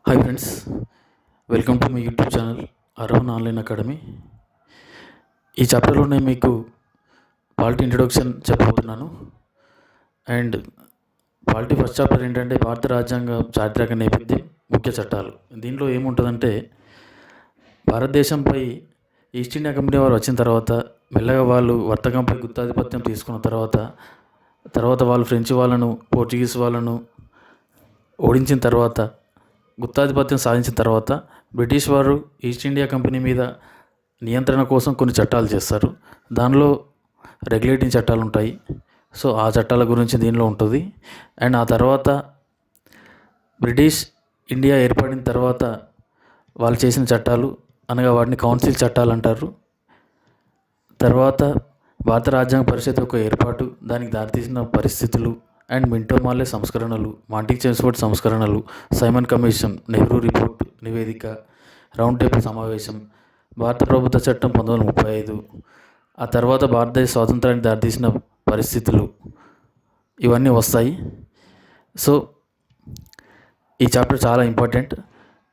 Hi friends, welcome to my YouTube channel Aravan online academy. ఈ చాప్టర్లో నేను మీకు పాలిటీ ఇంట్రొడక్షన్ చెప్పబోతున్నాను. అండ్ పాలిటీ ఫస్ట్ చాప్టర్ ఏంటంటే భారత రాజ్యాంగ చారిత్రక నేపథ్యం, ముఖ్య చట్టాలు. దీనిలో ఏముంటుందంటే భారతదేశంపై ఈస్ట్ ఇండియా కంపెనీ వారు వచ్చిన తర్వాత మెల్లగా వాళ్ళు వర్తకంపై గుత్తాధిపత్యం తీసుకున్న తర్వాత వాళ్ళు ఫ్రెంచ్ వాళ్ళను, పోర్చుగీస్ వాళ్ళను ఓడించిన తర్వాత, గుత్తాధిపత్యం సాధించిన తర్వాత బ్రిటిష్ వారు ఈస్ట్ ఇండియా కంపెనీ మీద నియంత్రణ కోసం కొన్ని చట్టాలు చేస్తారు. దానిలో రెగ్యులేటింగ్ చట్టాలు ఉంటాయి. సో ఆ చట్టాల గురించి దీనిలో ఉంటుంది. అండ్ ఆ తర్వాత బ్రిటిష్ ఇండియా ఏర్పడిన తర్వాత వాళ్ళు చేసిన చట్టాలు, అనగా వాటిని కౌన్సిల్ చట్టాలు అంటారు. తర్వాత భారత రాజ్యాంగ పరిషత్ యొక్క ఏర్పాటు, దానికి దారితీసిన పరిస్థితులు, అండ్ మింటో మార్లే సంస్కరణలు, మాంటిక్ చెమ్స్ఫోర్డ్ సంస్కరణలు, సైమన్ కమిషన్, నెహ్రూ రిపోర్ట్ నివేదిక, రౌండ్ టేబుల్ సమావేశం, భారత ప్రభుత్వ చట్టం 1935, ఆ తర్వాత భారతదేశ స్వాతంత్రానికి దారితీసిన పరిస్థితులు, ఇవన్నీ వస్తాయి. సో ఈ చాప్టర్ చాలా ఇంపార్టెంట్.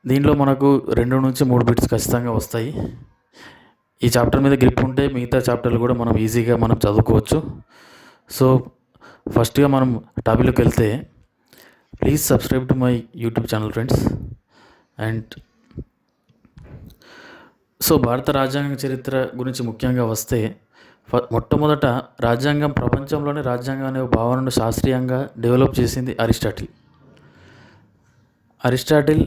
దీనిలో మనకు 2 నుంచి 3 బిట్స్ ఖచ్చితంగా వస్తాయి. ఈ చాప్టర్ మీద గ్రిప్ ఉంటే మిగతా చాప్టర్లు కూడా మనం ఈజీగా చదువుకోవచ్చు. సో ఫస్ట్గా మనం టాపిక్లోకి వెళ్తే, please subscribe to my YouTube channel friends. And so భారత రాజ్యాంగ చరిత్ర గురించి ముఖ్యంగా వస్తే, మొట్టమొదట రాజ్యాంగం, ప్రపంచంలోనే రాజ్యాంగం అనే భావనను శాస్త్రీయంగా డెవలప్ చేసింది అరిస్టాటిల్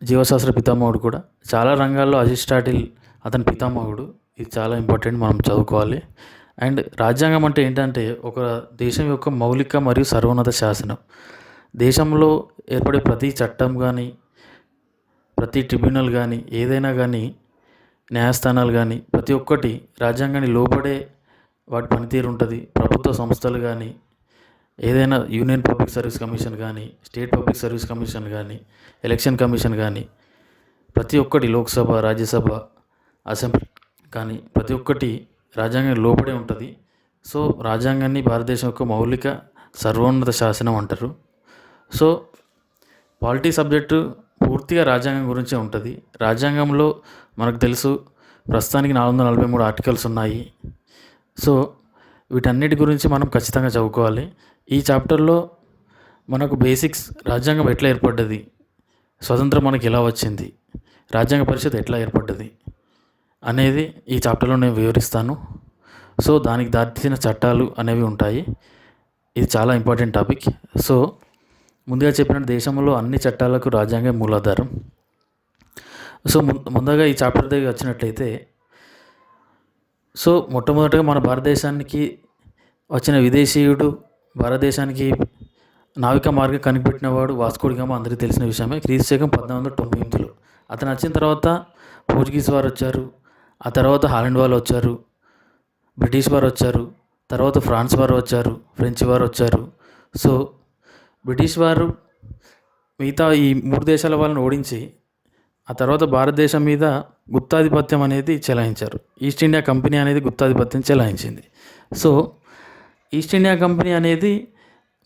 జీవశాస్త్ర పితామహుడు కూడా. చాలా రంగాల్లో అరిస్టాటిల్ అతని పితామహుడు. ఇది చాలా ఇంపార్టెంట్, మనం చదువుకోవాలి. అండ్ రాజ్యాంగం అంటే ఏంటంటే ఒక దేశం యొక్క మౌలిక మరియు సర్వోన్నత శాసనం. దేశంలో ఏర్పడే ప్రతి చట్టం కానీ, ప్రతి ట్రిబ్యునల్ కానీ, ఏదైనా కానీ, న్యాయస్థానాలు కానీ, ప్రతి ఒక్కటి రాజ్యాంగాన్ని లోబడే వాటి పనితీరు ఉంటుంది. ప్రభుత్వ సంస్థలు కానీ, ఏదైనా యూనియన్ పబ్లిక్ సర్వీస్ కమిషన్ కానీ, స్టేట్ పబ్లిక్ సర్వీస్ కమిషన్ కానీ, ఎలక్షన్ కమిషన్ కానీ, ప్రతి ఒక్కటి లోక్సభ, రాజ్యసభ, అసెంబ్లీ కానీ, ప్రతి ఒక్కటి రాజ్యాంగం లోపడే ఉంటుంది. సో రాజ్యాంగాన్ని భారతదేశం యొక్క మౌలిక సర్వోన్నత శాసనం అంటారు. సో పాలిటీ సబ్జెక్టు పూర్తిగా రాజ్యాంగం గురించే ఉంటుంది. రాజ్యాంగంలో మనకు తెలుసు ప్రస్తుతానికి 443 ఆర్టికల్స్ ఉన్నాయి. సో వీటన్నిటి గురించి మనం ఖచ్చితంగా చదువుకోవాలి. ఈ చాప్టర్లో మనకు బేసిక్స్, రాజ్యాంగం ఎట్లా ఏర్పడ్డది, స్వతంత్రం మనకి ఎలా వచ్చింది, రాజ్యాంగ పరిషత్ ఎట్లా ఏర్పడ్డది అనేది ఈ చాప్టర్లో నేను వివరిస్తాను. సో దానికి దారితీసిన చట్టాలు అనేవి ఉంటాయి. ఇది చాలా ఇంపార్టెంట్ టాపిక్. సో ముందుగా చెప్పినట్టు దేశంలో అన్ని చట్టాలకు రాజ్యాంగం మూలాధారం. సో ముందుగా ఈ చాప్టర్ దగ్గర వచ్చినట్లయితే, సో మొట్టమొదటిగా మన భారతదేశానికి వచ్చిన విదేశీయుడు, భారతదేశానికి నావికా మార్గం కనిపెట్టినవాడు వాస్కో డి గామా, అందరికీ తెలిసిన విషయమే. క్రీస్తు 1898లో అతను వచ్చిన తర్వాత పోర్చుగీస్ వారు వచ్చారు, ఆ తర్వాత హాలండ్ వాళ్ళు వచ్చారు, బ్రిటిష్ వారు వచ్చారు, తర్వాత ఫ్రాన్స్ వారు వచ్చారు, ఫ్రెంచ్ వారు వచ్చారు. సో బ్రిటిష్ వారు మిగతా ఈ 3 దేశాల వాళ్ళని ఓడించి ఆ తర్వాత భారతదేశం మీద గుత్తాధిపత్యం అనేది చెలాయించారు. ఈస్ట్ ఇండియా కంపెనీ అనేది గుత్తాధిపత్యం చెలాయించింది. సో ఈస్ట్ ఇండియా కంపెనీ అనేది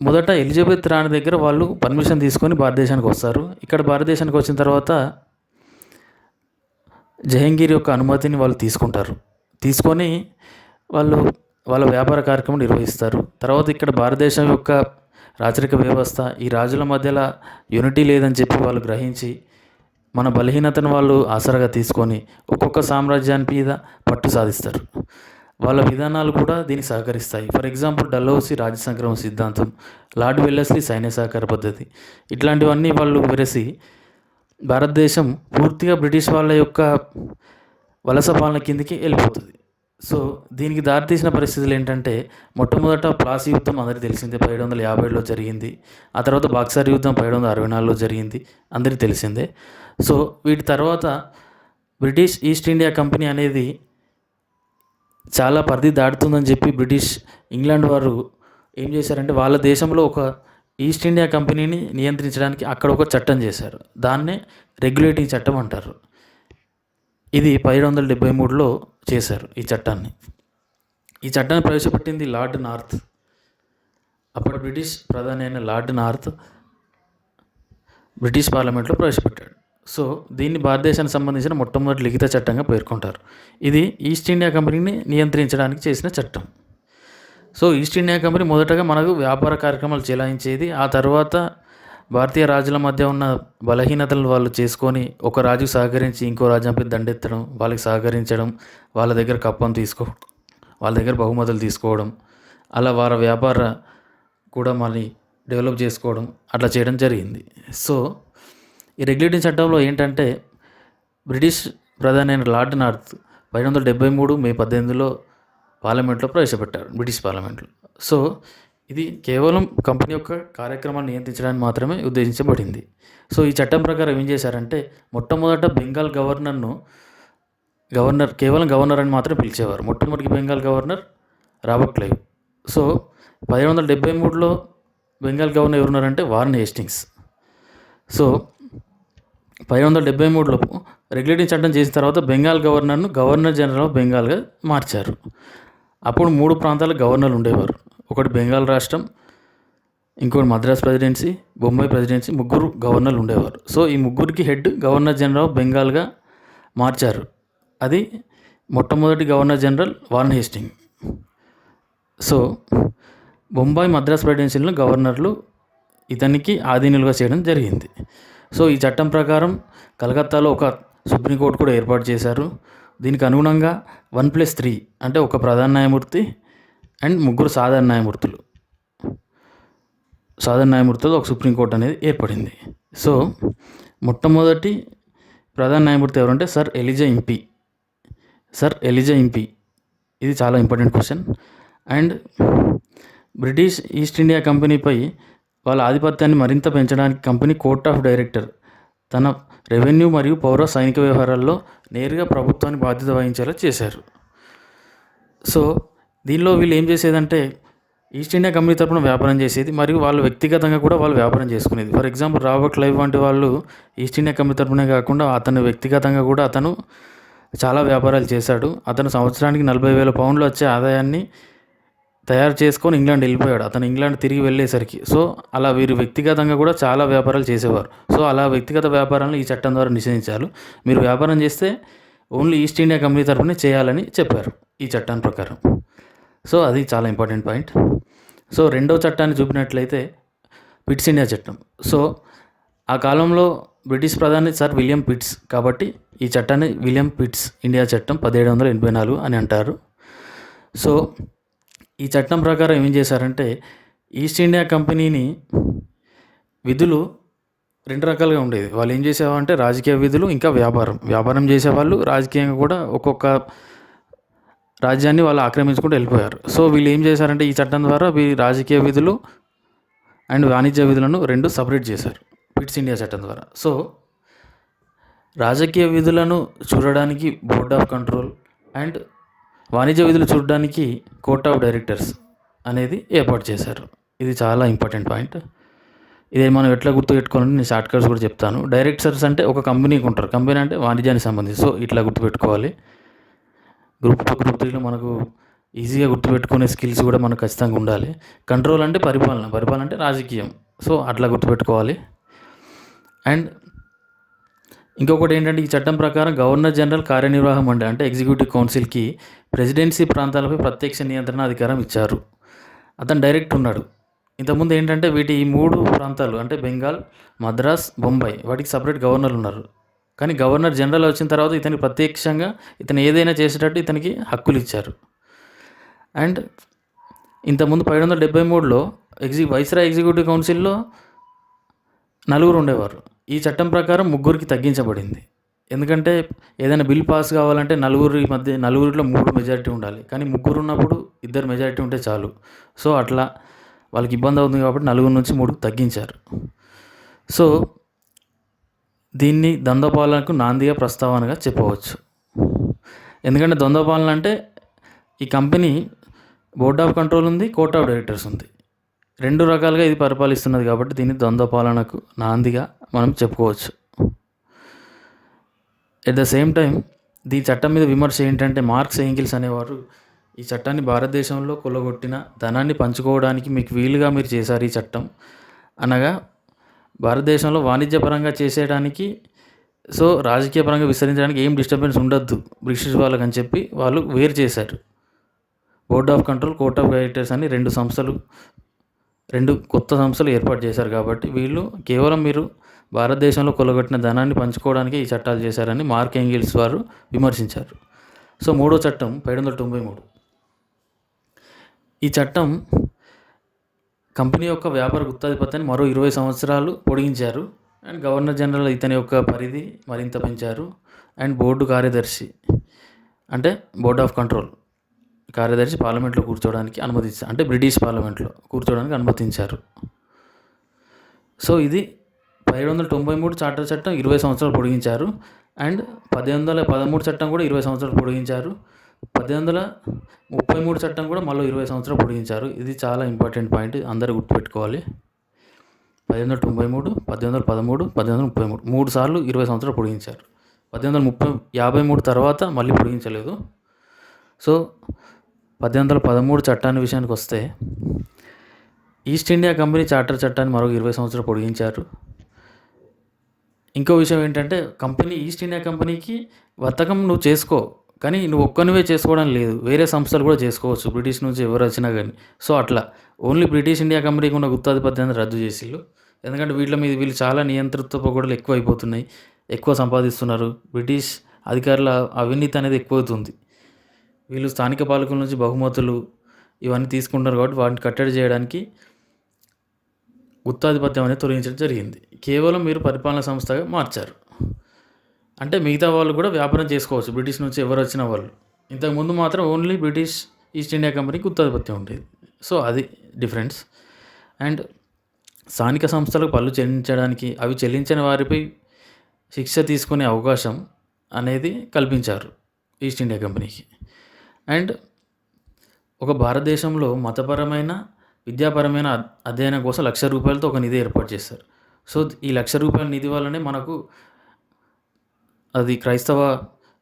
మొదట ఎలిజబెత్ రాణి దగ్గర వాళ్ళు పర్మిషన్ తీసుకొని భారతదేశానికి వస్తారు. ఇక్కడ భారతదేశానికి వచ్చిన తర్వాత జహంగీర్ యొక్క అనుమతిని వాళ్ళు తీసుకొని వాళ్ళు వాళ్ళ వ్యాపార కార్యక్రమం నిర్వహిస్తారు. తర్వాత ఇక్కడ భారతదేశం యొక్క రాచరిక వ్యవస్థ, ఈ రాజుల మధ్యలో యూనిటీ లేదని చెప్పి వాళ్ళు గ్రహించి, మన బలహీనతను వాళ్ళు ఆసరాగా తీసుకొని ఒక్కొక్క సామ్రాజ్యాన్ని మీద పట్టు సాధిస్తారు. వాళ్ళ విధానాలు కూడా దీనికి సహకరిస్తాయి. ఫర్ ఎగ్జాంపుల్ డల్హౌసీ రాజ్య సంక్రమణ సిద్ధాంతం, లార్డ్ వెల్లెస్లీ సైన్య సహకార పద్ధతి, ఇట్లాంటివన్నీ వాళ్ళు విరసి భారతదేశం పూర్తిగా బ్రిటిష్ వాళ్ళ యొక్క వలస పాలన కిందికి వెళ్ళిపోతుంది. సో దీనికి దారితీసిన పరిస్థితులు ఏంటంటే, మొట్టమొదట ప్లాసీ యుద్ధం అందరికీ తెలిసిందే, 1757లో జరిగింది. ఆ తర్వాత బాక్సర్ యుద్ధం 1764లో జరిగింది, అందరికీ తెలిసిందే. సో వీటి తర్వాత బ్రిటిష్ ఈస్ట్ ఇండియా కంపెనీ అనేది చాలా పరిధి దాటుతుందని చెప్పి ఇంగ్లాండ్ వారు ఏం చేశారంటే, వాళ్ళ దేశంలో ఒక ఈస్ట్ ఇండియా కంపెనీని నియంత్రించడానికి అక్కడ ఒక చట్టం చేశారు. దాన్నే రెగ్యులేటింగ్ చట్టం అంటారు. ఇది 1773లో చేశారు ఈ చట్టాన్ని. ఈ చట్టాన్ని ప్రవేశపెట్టింది లార్డ్ నార్త్. అప్పటి బ్రిటిష్ ప్రధాని అయిన లార్డ్ నార్త్ బ్రిటిష్ పార్లమెంట్లో ప్రవేశపెట్టాడు. సో దీన్ని భారతదేశానికి సంబంధించిన మొట్టమొదటి లిఖిత చట్టంగా పేర్కొంటారు. ఇది ఈస్ట్ ఇండియా కంపెనీని నియంత్రించడానికి చేసిన చట్టం. సో ఈస్ట్ ఇండియా కంపెనీ మొదటగా మనకు వ్యాపార కార్యక్రమాలు చెలాయించేది. ఆ తర్వాత భారతీయ రాజుల మధ్య ఉన్న బలహీనతలు వాళ్ళు చేసుకొని ఒక రాజుకు సహకరించి ఇంకో రాజ్యంపై దండెత్తడం, వాళ్ళకి సహకరించడం, వాళ్ళ దగ్గర కప్పం వాళ్ళ దగ్గర బహుమతులు తీసుకోవడం, అలా వారి వ్యాపార కూడా మళ్ళీ డెవలప్ చేసుకోవడం అట్లా చేయడం జరిగింది. సో ఈ రెగ్యులేటింగ్ చట్టంలో ఏంటంటే బ్రిటిష్ ప్రధాని అయిన లార్డ్ నార్త్ 1573 మే 18లో పార్లమెంట్లో ప్రవేశపెట్టారు, బ్రిటిష్ పార్లమెంట్లో. సో ఇది కేవలం కంపెనీ యొక్క కార్యక్రమాన్ని నియంత్రించడానికి మాత్రమే ఉద్దేశించబడింది. సో ఈ చట్టం ప్రకారం ఏం చేశారంటే మొట్టమొదట బెంగాల్ కేవలం గవర్నర్ అని మాత్రం పిలిచేవారు. మొట్టమొదటి Bengal governor Robert Clive. So 1573లో బెంగాల్ గవర్నర్ ఎవరున్నారంటే వారన్ హేస్టింగ్స్. సో 1573లో రెగ్యులేటింగ్ చట్టం చేసిన తర్వాత బెంగాల్ గవర్నర్ను గవర్నర్ జనరల్ ఆఫ్ బెంగాల్గా మార్చారు. అప్పుడు 3 ప్రాంతాల గవర్నర్లు ఉండేవారు. ఒకటి బెంగాల్ రాష్ట్రం, ఇంకోటి మద్రాస్ ప్రెసిడెన్సీ, బొంబాయి ప్రెసిడెన్సీ, 3 గవర్నర్లు ఉండేవారు. సో ఈ 3కి హెడ్ గవర్నర్ జనరల్ ఆఫ్ బెంగాల్గా మార్చారు. అది మొట్టమొదటి governor general Warren Hasting. So Bombay, Madras ప్రెసిడెన్సీలను గవర్నర్లు ఇతనికి ఆధీనులుగా చేయడం జరిగింది. సో ఈ చట్టం ప్రకారం కలకత్తాలో ఒక సుప్రీంకోర్టు కూడా ఏర్పాటు చేశారు. దీనికి అనుగుణంగా 1+3 అంటే ఒక ప్రధాన న్యాయమూర్తి అండ్ 3 సాధారణ న్యాయమూర్తులు ఒక సుప్రీంకోర్టు అనేది ఏర్పడింది. సో మొట్టమొదటి ప్రధాన న్యాయమూర్తి ఎవరంటే సర్ ఎలిజా ఇంపీ. ఇది చాలా important question. And British East India కంపెనీపై వాళ్ళ ఆధిపత్యాన్ని మరింత పెంచడానికి కంపెనీ కోర్ట్ ఆఫ్ డైరెక్టర్ తన రెవెన్యూ మరియు పౌర సైనిక వ్యవహారాల్లో నేరుగా ప్రభుత్వాన్ని బాధ్యత వహించేలా చేశారు. సో దీనిలో వీళ్ళు ఏం చేసేదంటే ఈస్ట్ ఇండియా కంపెనీ తరపున వ్యాపారం చేసేది మరియు వాళ్ళు వ్యక్తిగతంగా కూడా వాళ్ళు వ్యాపారం చేసుకునేది. ఫర్ ఎగ్జాంపుల్ రాబర్ట్ క్లైవ్ వంటి వాళ్ళు ఈస్ట్ ఇండియా కంపెనీ తరపునే కాకుండా అతను వ్యక్తిగతంగా కూడా అతను చాలా వ్యాపారాలు చేశాడు. అతను సంవత్సరానికి 40,000 పౌండ్లు వచ్చే ఆదాయాన్ని తయారు చేసుకొని ఇంగ్లాండ్ వెళ్ళిపోయాడు. అతను ఇంగ్లాండ్ తిరిగి వెళ్ళేసరికి. సో అలా వీరు వ్యక్తిగతంగా కూడా చాలా వ్యాపారాలు చేసేవారు. సో అలా వ్యక్తిగత వ్యాపారాలను ఈ చట్టం ద్వారా నిషేధించారు. మీరు వ్యాపారం చేస్తే ఓన్లీ ఈస్ట్ ఇండియా కంపెనీ తరపునే చేయాలని చెప్పారు ఈ చట్టాన్ని ప్రకారం. సో అది చాలా ఇంపార్టెంట్ పాయింట్. సో రెండవ చట్టాన్ని చూపినట్లయితే పిట్స్ ఇండియా చట్టం. సో ఆ కాలంలో బ్రిటిష్ ప్రధాని సర్ విలియం పిట్స్, కాబట్టి ఈ చట్టాన్ని విలియం పిట్స్ ఇండియా చట్టం 1784 అని అంటారు. సో ఈ చట్టం ప్రకారం ఏం చేశారంటే ఈస్ట్ ఇండియా కంపెనీని విధులు 2 రకాలుగా ఉండేది. వాళ్ళు ఏం చేసేవారంటే రాజకీయ విధులు, ఇంకా వ్యాపారం చేసేవాళ్ళు. రాజకీయంగా కూడా ఒక్కొక్క రాజ్యాన్ని వాళ్ళు ఆక్రమించుకుంటూ వెళ్ళిపోయారు. సో వీళ్ళు ఏం చేశారంటే ఈ చట్టం ద్వారా రాజకీయ విధులు అండ్ వాణిజ్య విధులను 2 సపరేట్ చేశారు పిట్స్ ఇండియా చట్టం ద్వారా. సో రాజకీయ విధులను చూడడానికి బోర్డ్ ఆఫ్ కంట్రోల్ అండ్ వాణిజ్య విధులు చూడడానికి కోర్ట్ ఆఫ్ డైరెక్టర్స్ అనేది ఏర్పాటు చేశారు. ఇది చాలా ఇంపార్టెంట్ పాయింట్. ఇది మనం ఎట్లా గుర్తుపెట్టుకోవాలంటే నేను షార్ట్ కట్స్ కూడా చెప్తాను. డైరెక్టర్స్ అంటే ఒక కంపెనీకి ఉంటారు. కంపెనీ అంటే వాణిజ్యానికి సంబంధించి. సో ఇట్లా గుర్తుపెట్టుకోవాలి. గ్రూప్ 2, గ్రూప్ 3లో మనకు ఈజీగా గుర్తుపెట్టుకునే స్కిల్స్ కూడా మనకు ఖచ్చితంగా ఉండాలి. కంట్రోల్ అంటే పరిపాలన అంటే రాజకీయం. సో అట్లా గుర్తుపెట్టుకోవాలి. అండ్ ఇంకొకటి ఏంటంటే ఈ చట్టం ప్రకారం గవర్నర్ జనరల్ కార్యనిర్వాహక మండలి అంటే ఎగ్జిక్యూటివ్ కౌన్సిల్కి ప్రెసిడెన్సీ ప్రాంతాలపై ప్రత్యక్ష నియంత్రణ అధికారం ఇచ్చారు. అతను డైరెక్ట్ ఉన్నాడు. ఇంతకుముందు ఏంటంటే ఈ 3 ప్రాంతాలు అంటే బెంగాల్, మద్రాస్, బొంబాయి వాటికి సపరేట్ గవర్నర్లు ఉన్నారు. కానీ గవర్నర్ జనరల్ వచ్చిన తర్వాత ఇతనికి ప్రత్యక్షంగా ఇతను ఏదైనా చేసేటట్టు ఇతనికి హక్కులు ఇచ్చారు. అండ్ ఇంతకుముందు 1773లో వైస్రాయ్ ఎగ్జిక్యూటివ్ కౌన్సిల్లో 4 ఉండేవారు. ఈ చట్టం ప్రకారం 3కి తగ్గించబడింది. ఎందుకంటే ఏదైనా బిల్ పాస్ కావాలంటే నలుగురిలో 3 మెజారిటీ ఉండాలి. కానీ 3 ఉన్నప్పుడు 2 మెజారిటీ ఉంటే చాలు. సో అట్లా వాళ్ళకి ఇబ్బంది అవుతుంది కాబట్టి 4 నుంచి 3 తగ్గించారు. సో దీన్ని ద్వంద్వపాలనకు నాందిగా ప్రస్తావనగా చెప్పవచ్చు. ఎందుకంటే ద్వంద్వపాలన అంటే ఈ కంపెనీ బోర్డ్ ఆఫ్ కంట్రోల్ ఉంది, కోర్ట్ ఆఫ్ డైరెక్టర్స్ ఉంది. 2 రకాలుగా ఇది పరిపాలిస్తున్నది కాబట్టి దీన్ని ద్వంద్వపాలనకు నాందిగా మనం చెప్పుకోవచ్చు. ఎట్ ద సేమ్ టైం ఈ చట్టం మీద విమర్శ ఏంటంటే మార్క్స్ ఏంగిల్స్ అనేవారు ఈ చట్టాన్ని భారతదేశంలో కొల్లగొట్టిన ధనాన్ని పంచుకోవడానికి మీకు వీలుగా మీరు చేశారు ఈ చట్టం అనగా భారతదేశంలో వాణిజ్యపరంగా చేసేయడానికి, సో రాజకీయ పరంగా విస్తరించడానికి ఏం డిస్టర్బెన్స్ ఉండొద్దు బ్రిటిష్ వాళ్ళకని చెప్పి వాళ్ళు వేరు చేశారు. Board of control, court of directors అని 2 కొత్త సంస్థలు ఏర్పాటు చేశారు. కాబట్టి వీళ్ళు కేవలం మీరు భారతదేశంలో కొల్లగొట్టిన ధనాన్ని పంచుకోవడానికి ఈ చట్టాలు చేశారని మార్క్ ఎంగిల్స్ వారు విమర్శించారు. సో 3వ చట్టం 1793. ఈ చట్టం కంపెనీ యొక్క వ్యాపార గుత్తాధిపత్యాన్ని మరో 20 సంవత్సరాలు పొడిగించారు. అండ్ గవర్నర్ జనరల్ ఇతని యొక్క పరిధి మరింత పెంచారు. అండ్ బోర్డు కార్యదర్శి అంటే బోర్డ్ ఆఫ్ కంట్రోల్ కార్యదర్శి పార్లమెంట్లో కూర్చోవడానికి అనుమతించారు, అంటే బ్రిటిష్ పార్లమెంట్లో కూర్చోవడానికి అనుమతించారు. సో ఇది 1793 చార్టర్ చట్టం 20 సంవత్సరాలు పొడిగించారు. అండ్ 1813 చట్టం కూడా 20 సంవత్సరాలు పొడిగించారు. 1833 చట్టం కూడా మళ్ళీ 20 సంవత్సరాలు పొడిగించారు. ఇది చాలా ఇంపార్టెంట్ పాయింట్, అందరూ గుర్తుపెట్టుకోవాలి. 1893, 1813, 1833 3 సార్లు 20 సంవత్సరాలు పొడిగించారు. 1853 తర్వాత మళ్ళీ పొడిగించలేదు. సో 1813 చట్టాన్ని విషయానికి వస్తే, ఈస్ట్ ఇండియా కంపెనీ చార్టర్ చట్టాన్ని మరో 20 సంవత్సరాలు పొడిగించారు. ఇంకో విషయం ఏంటంటే, ఈస్ట్ ఇండియా కంపెనీకి వర్తకం నువ్వు చేసుకో, కానీ నువ్వు ఒక్కనివే చేసుకోవడం లేదు, వేరే సంస్థలు కూడా చేసుకోవచ్చు బ్రిటిష్ నుంచి ఎవరు వచ్చినా కానీ. సో అట్లా ఓన్లీ బ్రిటిష్ ఇండియా కంపెనీకి ఉన్న గుత్తాధిపత్యాన్ని రద్దు చేసిళ్ళు. ఎందుకంటే వీళ్ళు చాలా నియంతృత్వ పొగడలు ఎక్కువ అయిపోతున్నాయి, ఎక్కువ సంపాదిస్తున్నారు. బ్రిటిష్ అధికారుల అవినీతి అనేది ఎక్కువవుతుంది. వీళ్ళు స్థానిక పాలకుల నుంచి బహుమతులు ఇవన్నీ తీసుకుంటారు. కాబట్టి వాటిని కట్టడి చేయడానికి గుత్తాధిపత్యం అనేది తొలగించడం జరిగింది. కేవలం మీరు పరిపాలనా సంస్థగా మార్చారు. అంటే మిగతా వాళ్ళు కూడా వ్యాపారం చేసుకోవచ్చు, బ్రిటిష్ నుంచి ఎవరు వచ్చిన వాళ్ళు. ఇంతకుముందు మాత్రం ఓన్లీ బ్రిటిష్ ఈస్ట్ ఇండియా కంపెనీకి గుత్తాధిపత్యం ఉండేది. సో అది డిఫరెన్స్. అండ్ స్థానిక సంస్థలకు పన్ను చెల్లించడానికి, అవి చెల్లించని వారిపై శిక్ష తీసుకునే అవకాశం అనేది కల్పించారు ఈస్ట్ ఇండియా కంపెనీకి. అండ్ ఒక భారతదేశంలో మతపరమైన, విద్యాపరమైన అధ్యయనం కోసం ₹1,00,000 ఒక నిధి ఏర్పాటు చేశారు. సో ఈ ₹1,00,000 నిధి వల్లనే మనకు అది క్రైస్తవ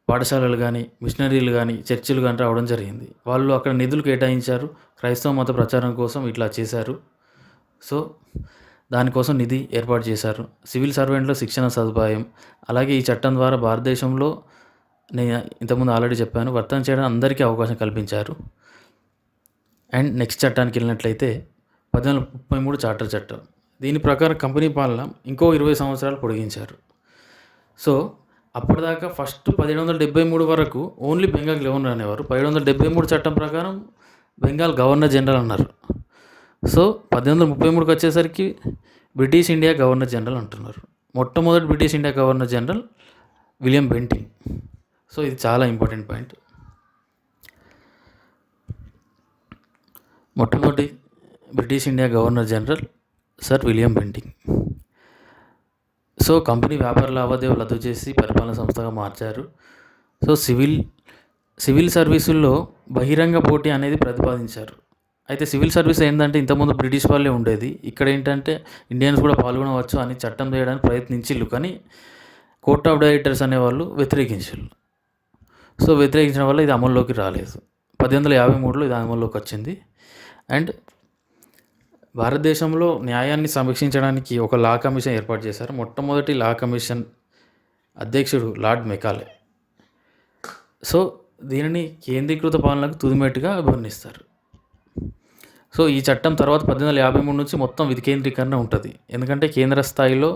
పాఠశాలలు కానీ, మిషనరీలు కానీ, చర్చిలు కానీ రావడం జరిగింది. వాళ్ళు అక్కడ నిధులు కేటాయించారు, క్రైస్తవ మత ప్రచారం కోసం ఇట్లా చేశారు. సో దానికోసం నిధి ఏర్పాటు చేశారు. సివిల్ సర్వెంట్లో శిక్షణ సదుపాయం, అలాగే ఈ చట్టం ద్వారా భారతదేశంలో నేను ఇంతకుముందు ఆల్రెడీ చెప్పాను, వర్తన చేయడానికి అందరికీ అవకాశం కల్పించారు. అండ్ నెక్స్ట్ చట్టానికి వెళ్ళినట్లయితే 1833 చార్టర్ చట్టం. దీని ప్రకారం కంపెనీ పాలన ఇంకో 20 సంవత్సరాలు పొడిగించారు. సో అప్పటిదాకా ఫస్ట్ 1773 వరకు ఓన్లీ బెంగాల్ గవర్నర్ అనేవారు. 1773 చట్టం ప్రకారం బెంగాల్ గవర్నర్ జనరల్ అన్నారు. సో 1833కి వచ్చేసరికి బ్రిటిష్ ఇండియా గవర్నర్ జనరల్ అంటున్నారు. మొట్టమొదటి British India governor general William Bentinck. So ఇది చాలా ఇంపార్టెంట్ పాయింట్. మొట్టమొదటి British India governor general sir William Bentinck. So company వ్యాపార లావాదేవీలు రద్దు చేసి పరిపాలనా సంస్థగా మార్చారు. సో సివిల్ సర్వీసుల్లో బహిరంగ పోటీ అనేది ప్రతిపాదించారు. అయితే సివిల్ సర్వీస్ ఏంటంటే ఇంతకుముందు బ్రిటిష్ వాళ్ళే ఉండేది, ఇక్కడ ఏంటంటే ఇండియన్స్ కూడా పాల్గొనవచ్చు అని చట్టం చేయడానికి ప్రయత్నించిళ్ళు, కానీ కోర్ట్ ఆఫ్ డైరెక్టర్స్ అనేవాళ్ళు వ్యతిరేకించారు. సో వ్యతిరేకించడం వల్ల ఇది అమల్లోకి రాలేదు. 1853లో ఇది అమల్లోకి వచ్చింది. అండ్ భారతదేశంలో న్యాయాన్ని సమీక్షించడానికి ఒక లా కమిషన్ ఏర్పాటు చేశారు. మొట్టమొదటి లా కమిషన్ అధ్యక్షుడు లార్డ్ మెకాలే. సో దీనిని కేంద్రీకృత పాలనకు తుదిమెట్టుగా అభివర్ణిస్తారు. సో ఈ చట్టం తర్వాత 1853 నుంచి మొత్తం వికేంద్రీకరణ ఉంటుంది. ఎందుకంటే కేంద్ర స్థాయిలో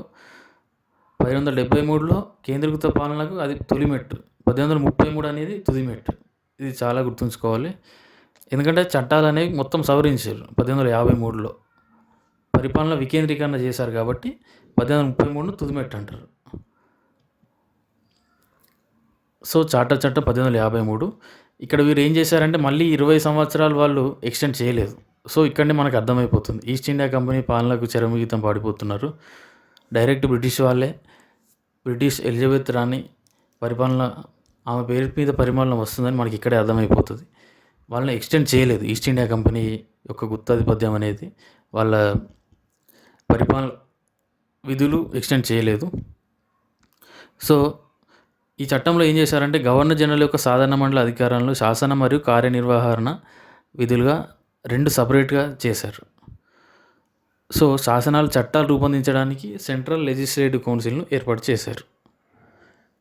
1873లో కేంద్రీకృత పాలనకు అది తొలిమెట్టు, 1833 అనేది తుదిమెట్టు. ఇది చాలా గుర్తుంచుకోవాలి. ఎందుకంటే చట్టాలు అనేవి మొత్తం సవరించారు 1853లో, పరిపాలన వికేంద్రీకరణ చేశారు కాబట్టి 1833ను తుదిమెట్టు అంటారు. సో చార్టర్ చట్టం 1853. ఇక్కడ వీరు ఏం చేశారంటే మళ్ళీ 20 సంవత్సరాలు వాళ్ళు ఎక్స్టెండ్ చేయలేదు. సో ఇక్కడనే మనకు అర్థమైపోతుంది ఈస్ట్ ఇండియా కంపెనీ పాలనకు చరమగీతం పాడిపోతున్నారు. డైరెక్ట్ బ్రిటిష్ వాళ్ళే, బ్రిటిష్ ఎలిజబెత్ రాణి పరిపాలన, ఆమె పేరు మీద పరిపాలన వస్తుందని మనకి ఇక్కడే అర్థమైపోతుంది. వాళ్ళని ఎక్స్టెండ్ చేయలేదు ఈస్ట్ ఇండియా కంపెనీ యొక్క గుత్తాధిపత్యం అనేది, వాళ్ళ పరిపాలన విధులు ఎక్స్టెండ్ చేయలేదు. సో ఈ చట్టంలో ఏం చేశారంటే గవర్నర్ జనరల్ యొక్క సాధారణ మండలి అధికారాలను శాసన మరియు కార్యనిర్వహణ విధులుగా 2 సపరేట్గా చేశారు. సో శాసనాలు చట్టాలు రూపొందించడానికి సెంట్రల్ లెజిస్లేటివ్ కౌన్సిల్ను ఏర్పాటు చేశారు.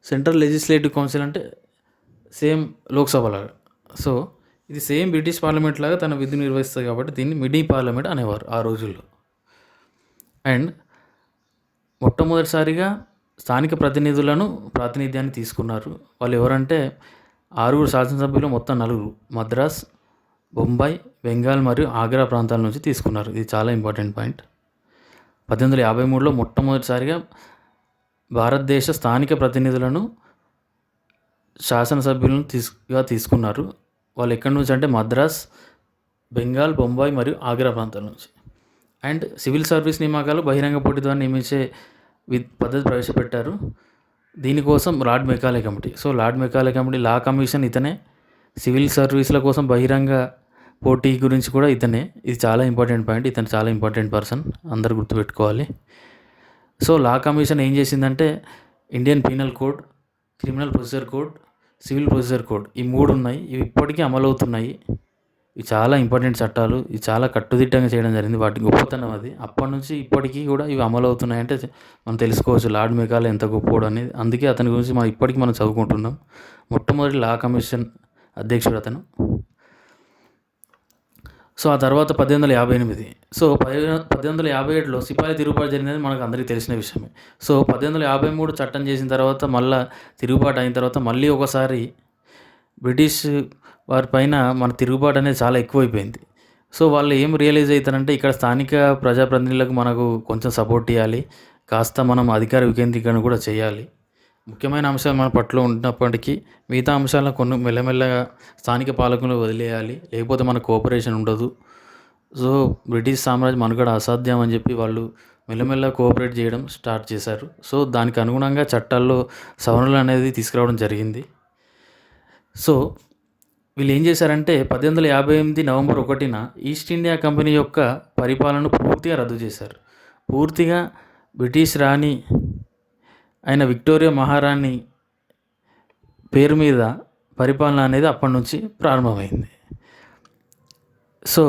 సెంట్రల్ లెజిస్లేటివ్ కౌన్సిల్ అంటే సేమ్ లోక్సభ లాగా. సో ఇది సేమ్ బ్రిటిష్ పార్లమెంట్ లాగా తన విధి నిర్వహిస్తుంది కాబట్టి దీన్ని మినీ పార్లమెంట్ అనేవారు ఆ రోజుల్లో. అండ్ మొట్టమొదటిసారిగా స్థానిక ప్రాతినిధ్యాన్ని తీసుకున్నారు. వాళ్ళు ఎవరంటే 6 శాసనసభ్యులు, మొత్తం 4 మద్రాస్, బొంబాయి, బెంగాల్ మరియు ఆగ్రా ప్రాంతాల నుంచి తీసుకున్నారు. ఇది చాలా ఇంపార్టెంట్ పాయింట్. 1853లో మొట్టమొదటిసారిగా భారతదేశ స్థానిక ప్రతినిధులను శాసనసభ్యులను తీసుకున్నారు. వాళ్ళు ఎక్కడి నుంచి అంటే మద్రాస్, బెంగాల్, బొంబాయి మరియు ఆగ్రా ప్రాంతాల నుంచి. అండ్ సివిల్ సర్వీస్ నియామకాలు బహిరంగ పోటీ ద్వారా నియమించే పద్ధతి ప్రవేశపెట్టారు. దీనికోసం lord Macaulay committee. So lord Macaulay committee law commission ఇతనే. సివిల్ సర్వీసుల కోసం బహిరంగ పోటీ గురించి కూడా ఇతనే. ఇది చాలా ఇంపార్టెంట్ పాయింట్. ఇతను చాలా ఇంపార్టెంట్ పర్సన్, అందరు గుర్తుపెట్టుకోవాలి. సో లా కమిషన్ ఏం చేసిందంటే Indian penal code, criminal procedure code, civil procedure code, ఈ 3 ఉన్నాయి. ఇవి ఇప్పటికీ అమలవుతున్నాయి. ఇవి చాలా ఇంపార్టెంట్ చట్టాలు. ఇవి చాలా కట్టుదిట్టంగా చేయడం జరిగింది. వాటి గొప్పతనం అది. అప్పటి నుంచి ఇప్పటికీ కూడా ఇవి అమలవుతున్నాయంటే మనం తెలుసుకోవచ్చు లార్డ్ మెకాలే ఎంత గొప్పోడు అనేది. అందుకే అతని గురించి ఇప్పటికీ మనం చదువుకుంటున్నాం. మొట్టమొదటి లా కమిషన్ అధ్యక్షుడు అతను. సో ఆ తర్వాత 1858. సో 1857లో సిపాయి తిరుగుబాటు జరిగినది మనకు అందరికీ తెలిసిన విషయమే. సో 1853 చట్టం చేసిన తర్వాత మళ్ళీ తిరుగుబాటు అయిన తర్వాత మళ్ళీ ఒకసారి బ్రిటిష్ వారి పైన మన తిరుగుబాటు అనేది చాలా ఎక్కువైపోయింది. సో వాళ్ళు ఏం రియలైజ్ అవుతారంటే ఇక్కడ స్థానిక ప్రజాప్రతినిధులకు మనకు కొంచెం సపోర్ట్ ఇవ్వాలి, కాస్త మనం అధికార వికేంద్రీకరణ కూడా చేయాలి. ముఖ్యమైన అంశాలు మన పట్ల ఉన్నప్పటికీ మిగతా అంశాలను కొన్ని మెల్లమెల్లగా స్థానిక పాలకులు వదిలేయాలి, లేకపోతే మన కోఆపరేషన్ ఉండదు. సో బ్రిటిష్ సామ్రాజ్యం మనుగడ అసాధ్యం అని చెప్పి వాళ్ళు మెల్లమెల్ల కోఆపరేట్ చేయడం స్టార్ట్ చేశారు. సో దానికి అనుగుణంగా చట్టాల్లో సవరణలు అనేది తీసుకురావడం జరిగింది. సో వీళ్ళు ఏం చేశారంటే 1858 నవంబర్ 1న ఈస్ట్ ఇండియా కంపెనీ యొక్క పరిపాలనను పూర్తిగా రద్దు చేశారు. పూర్తిగా బ్రిటిష్ రాణి అయిన విక్టోరియా మహారాణి పేరు మీద పరిపాలన అనేది అప్పటి నుంచి ప్రారంభమైంది. సో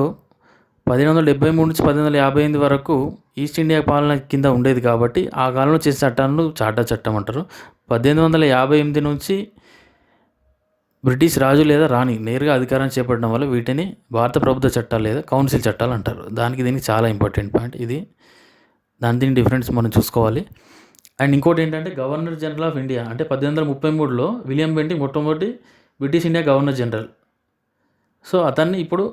1873 నుంచి 1858 వరకు ఈస్ట్ ఇండియా పాలన కింద ఉండేది కాబట్టి ఆ కాలంలో చేసే చట్టాలను చార్టర్ చట్టం అంటారు. 1858 నుంచి బ్రిటిష్ రాజు లేదా రాణి నేరుగా అధికారం చేపట్టడం వల్ల వీటిని భారత ప్రభుత్వ చట్టాలు లేదా కౌన్సిల్ చట్టాలు అంటారు. దీనికి చాలా ఇంపార్టెంట్ పాయింట్ ఇది. దీని డిఫరెన్స్ మనం చూసుకోవాలి. అండ్ ఇంకోటి ఏంటంటే గవర్నర్ జనరల్ ఆఫ్ ఇండియా అంటే 1833లో విలియం బెంటింక్ మొట్టమొదటి British India governor general. So అతన్ని ఇప్పుడు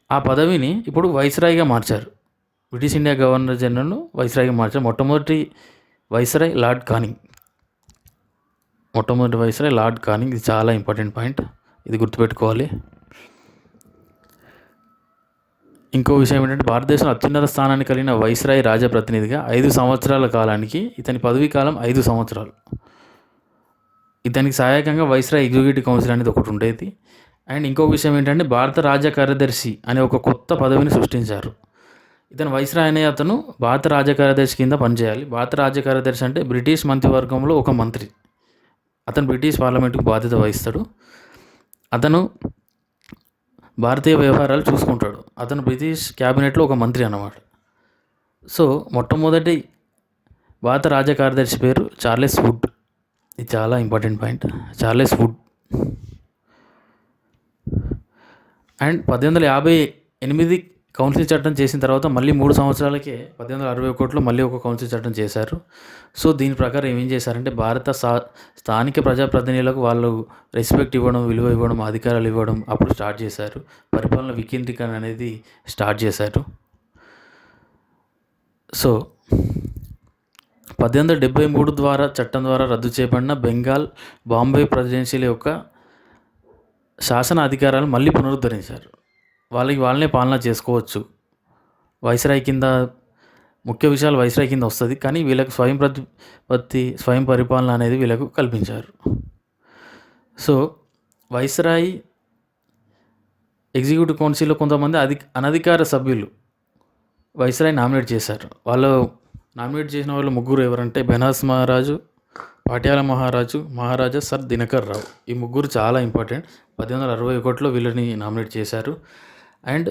ఆ పదవిని ఇప్పుడు వైస్రాయ్గా మార్చారు. బ్రిటిష్ ఇండియా గవర్నర్ జనరల్ను వైస్రాయ్గా మార్చారు. మొట్టమొదటి వైస్రాయ్ లార్డ్ కానింగ్. ఇది చాలా ఇంపార్టెంట్ పాయింట్, ఇది గుర్తుపెట్టుకోవాలి. ఇంకో విషయం ఏంటంటే భారతదేశంలో అత్యున్నత స్థానాన్ని కలిగిన వైస్రాయ్ రాజప్రతినిధిగా 5 సంవత్సరాల కాలానికి ఇతని పదవీ కాలం 5 సంవత్సరాలు. ఇతనికి సహాయకంగా వైస్రాయ్ ఎగ్జిక్యూటివ్ కౌన్సిల్ అనేది ఒకటి ఉండేది. అండ్ ఇంకో విషయం ఏంటంటే భారత రాజ్య కార్యదర్శి అనే ఒక కొత్త పదవిని సృష్టించారు. ఇతను వైస్రాయ్ అనే అతను భారత రాజ్య కార్యదర్శి కింద పనిచేయాలి. భారత రాజ్య కార్యదర్శి అంటే బ్రిటిష్ మంత్రివర్గంలో ఒక మంత్రి. అతను బ్రిటిష్ పార్లమెంటుకు బాధ్యత వహిస్తాడు. అతను భారతీయ వ్యవహారాలు చూసుకుంటాడు. అతను బ్రిటిష్ క్యాబినెట్లో ఒక మంత్రి అన్నమాట. సో మొట్టమొదటి భారత రాజ్య కార్యదర్శి పేరు చార్లెస్ వుడ్. ఇది చాలా important point, Charles would. And 1858 council చట్టం చేసిన తర్వాత మళ్ళీ 3 సంవత్సరాలకే 1861లో మళ్ళీ ఒక కౌన్సిల్ చట్టం చేశారు. సో దీని ప్రకారం ఏం చేశారంటే భారత స్థానిక ప్రజాప్రతినిధులకు వాళ్ళు రెస్పెక్ట్ ఇవ్వడం, విలువ ఇవ్వడం, అధికారాలు ఇవ్వడం అప్పుడు స్టార్ట్ చేశారు. పరిపాలన వికేంద్రీకరణ అనేది స్టార్ట్ చేశారు. సో 1873 చట్టం ద్వారా రద్దు చేయబడిన బెంగాల్, బాంబే ప్రెసిడెన్సీల యొక్క శాసన అధికారాలు మళ్ళీ పునరుద్ధరించారు. వాళ్ళనే పాలన చేసుకోవచ్చు. వైస్రాయ్ కింద ముఖ్య విషయాలు వైస్రాయ్ కింద వస్తుంది, కానీ వీళ్ళకి స్వయం పరిపాలన అనేది వీళ్ళకు కల్పించారు. సో వైస్రాయ్ ఎగ్జిక్యూటివ్ కౌన్సిల్లో కొంతమంది అనధికార సభ్యులు వైస్రాయ్ నామినేట్ చేశారు. వాళ్ళు నామినేట్ చేసిన వాళ్ళు 3 ఎవరంటే బెనారస్ మహారాజు, పాటియాలా మహారాజు, మహారాజా సర్ దినకర్ రావు. ఈ 3 చాలా ఇంపార్టెంట్. 1861లో వీళ్ళని నామినేట్ చేశారు. అండ్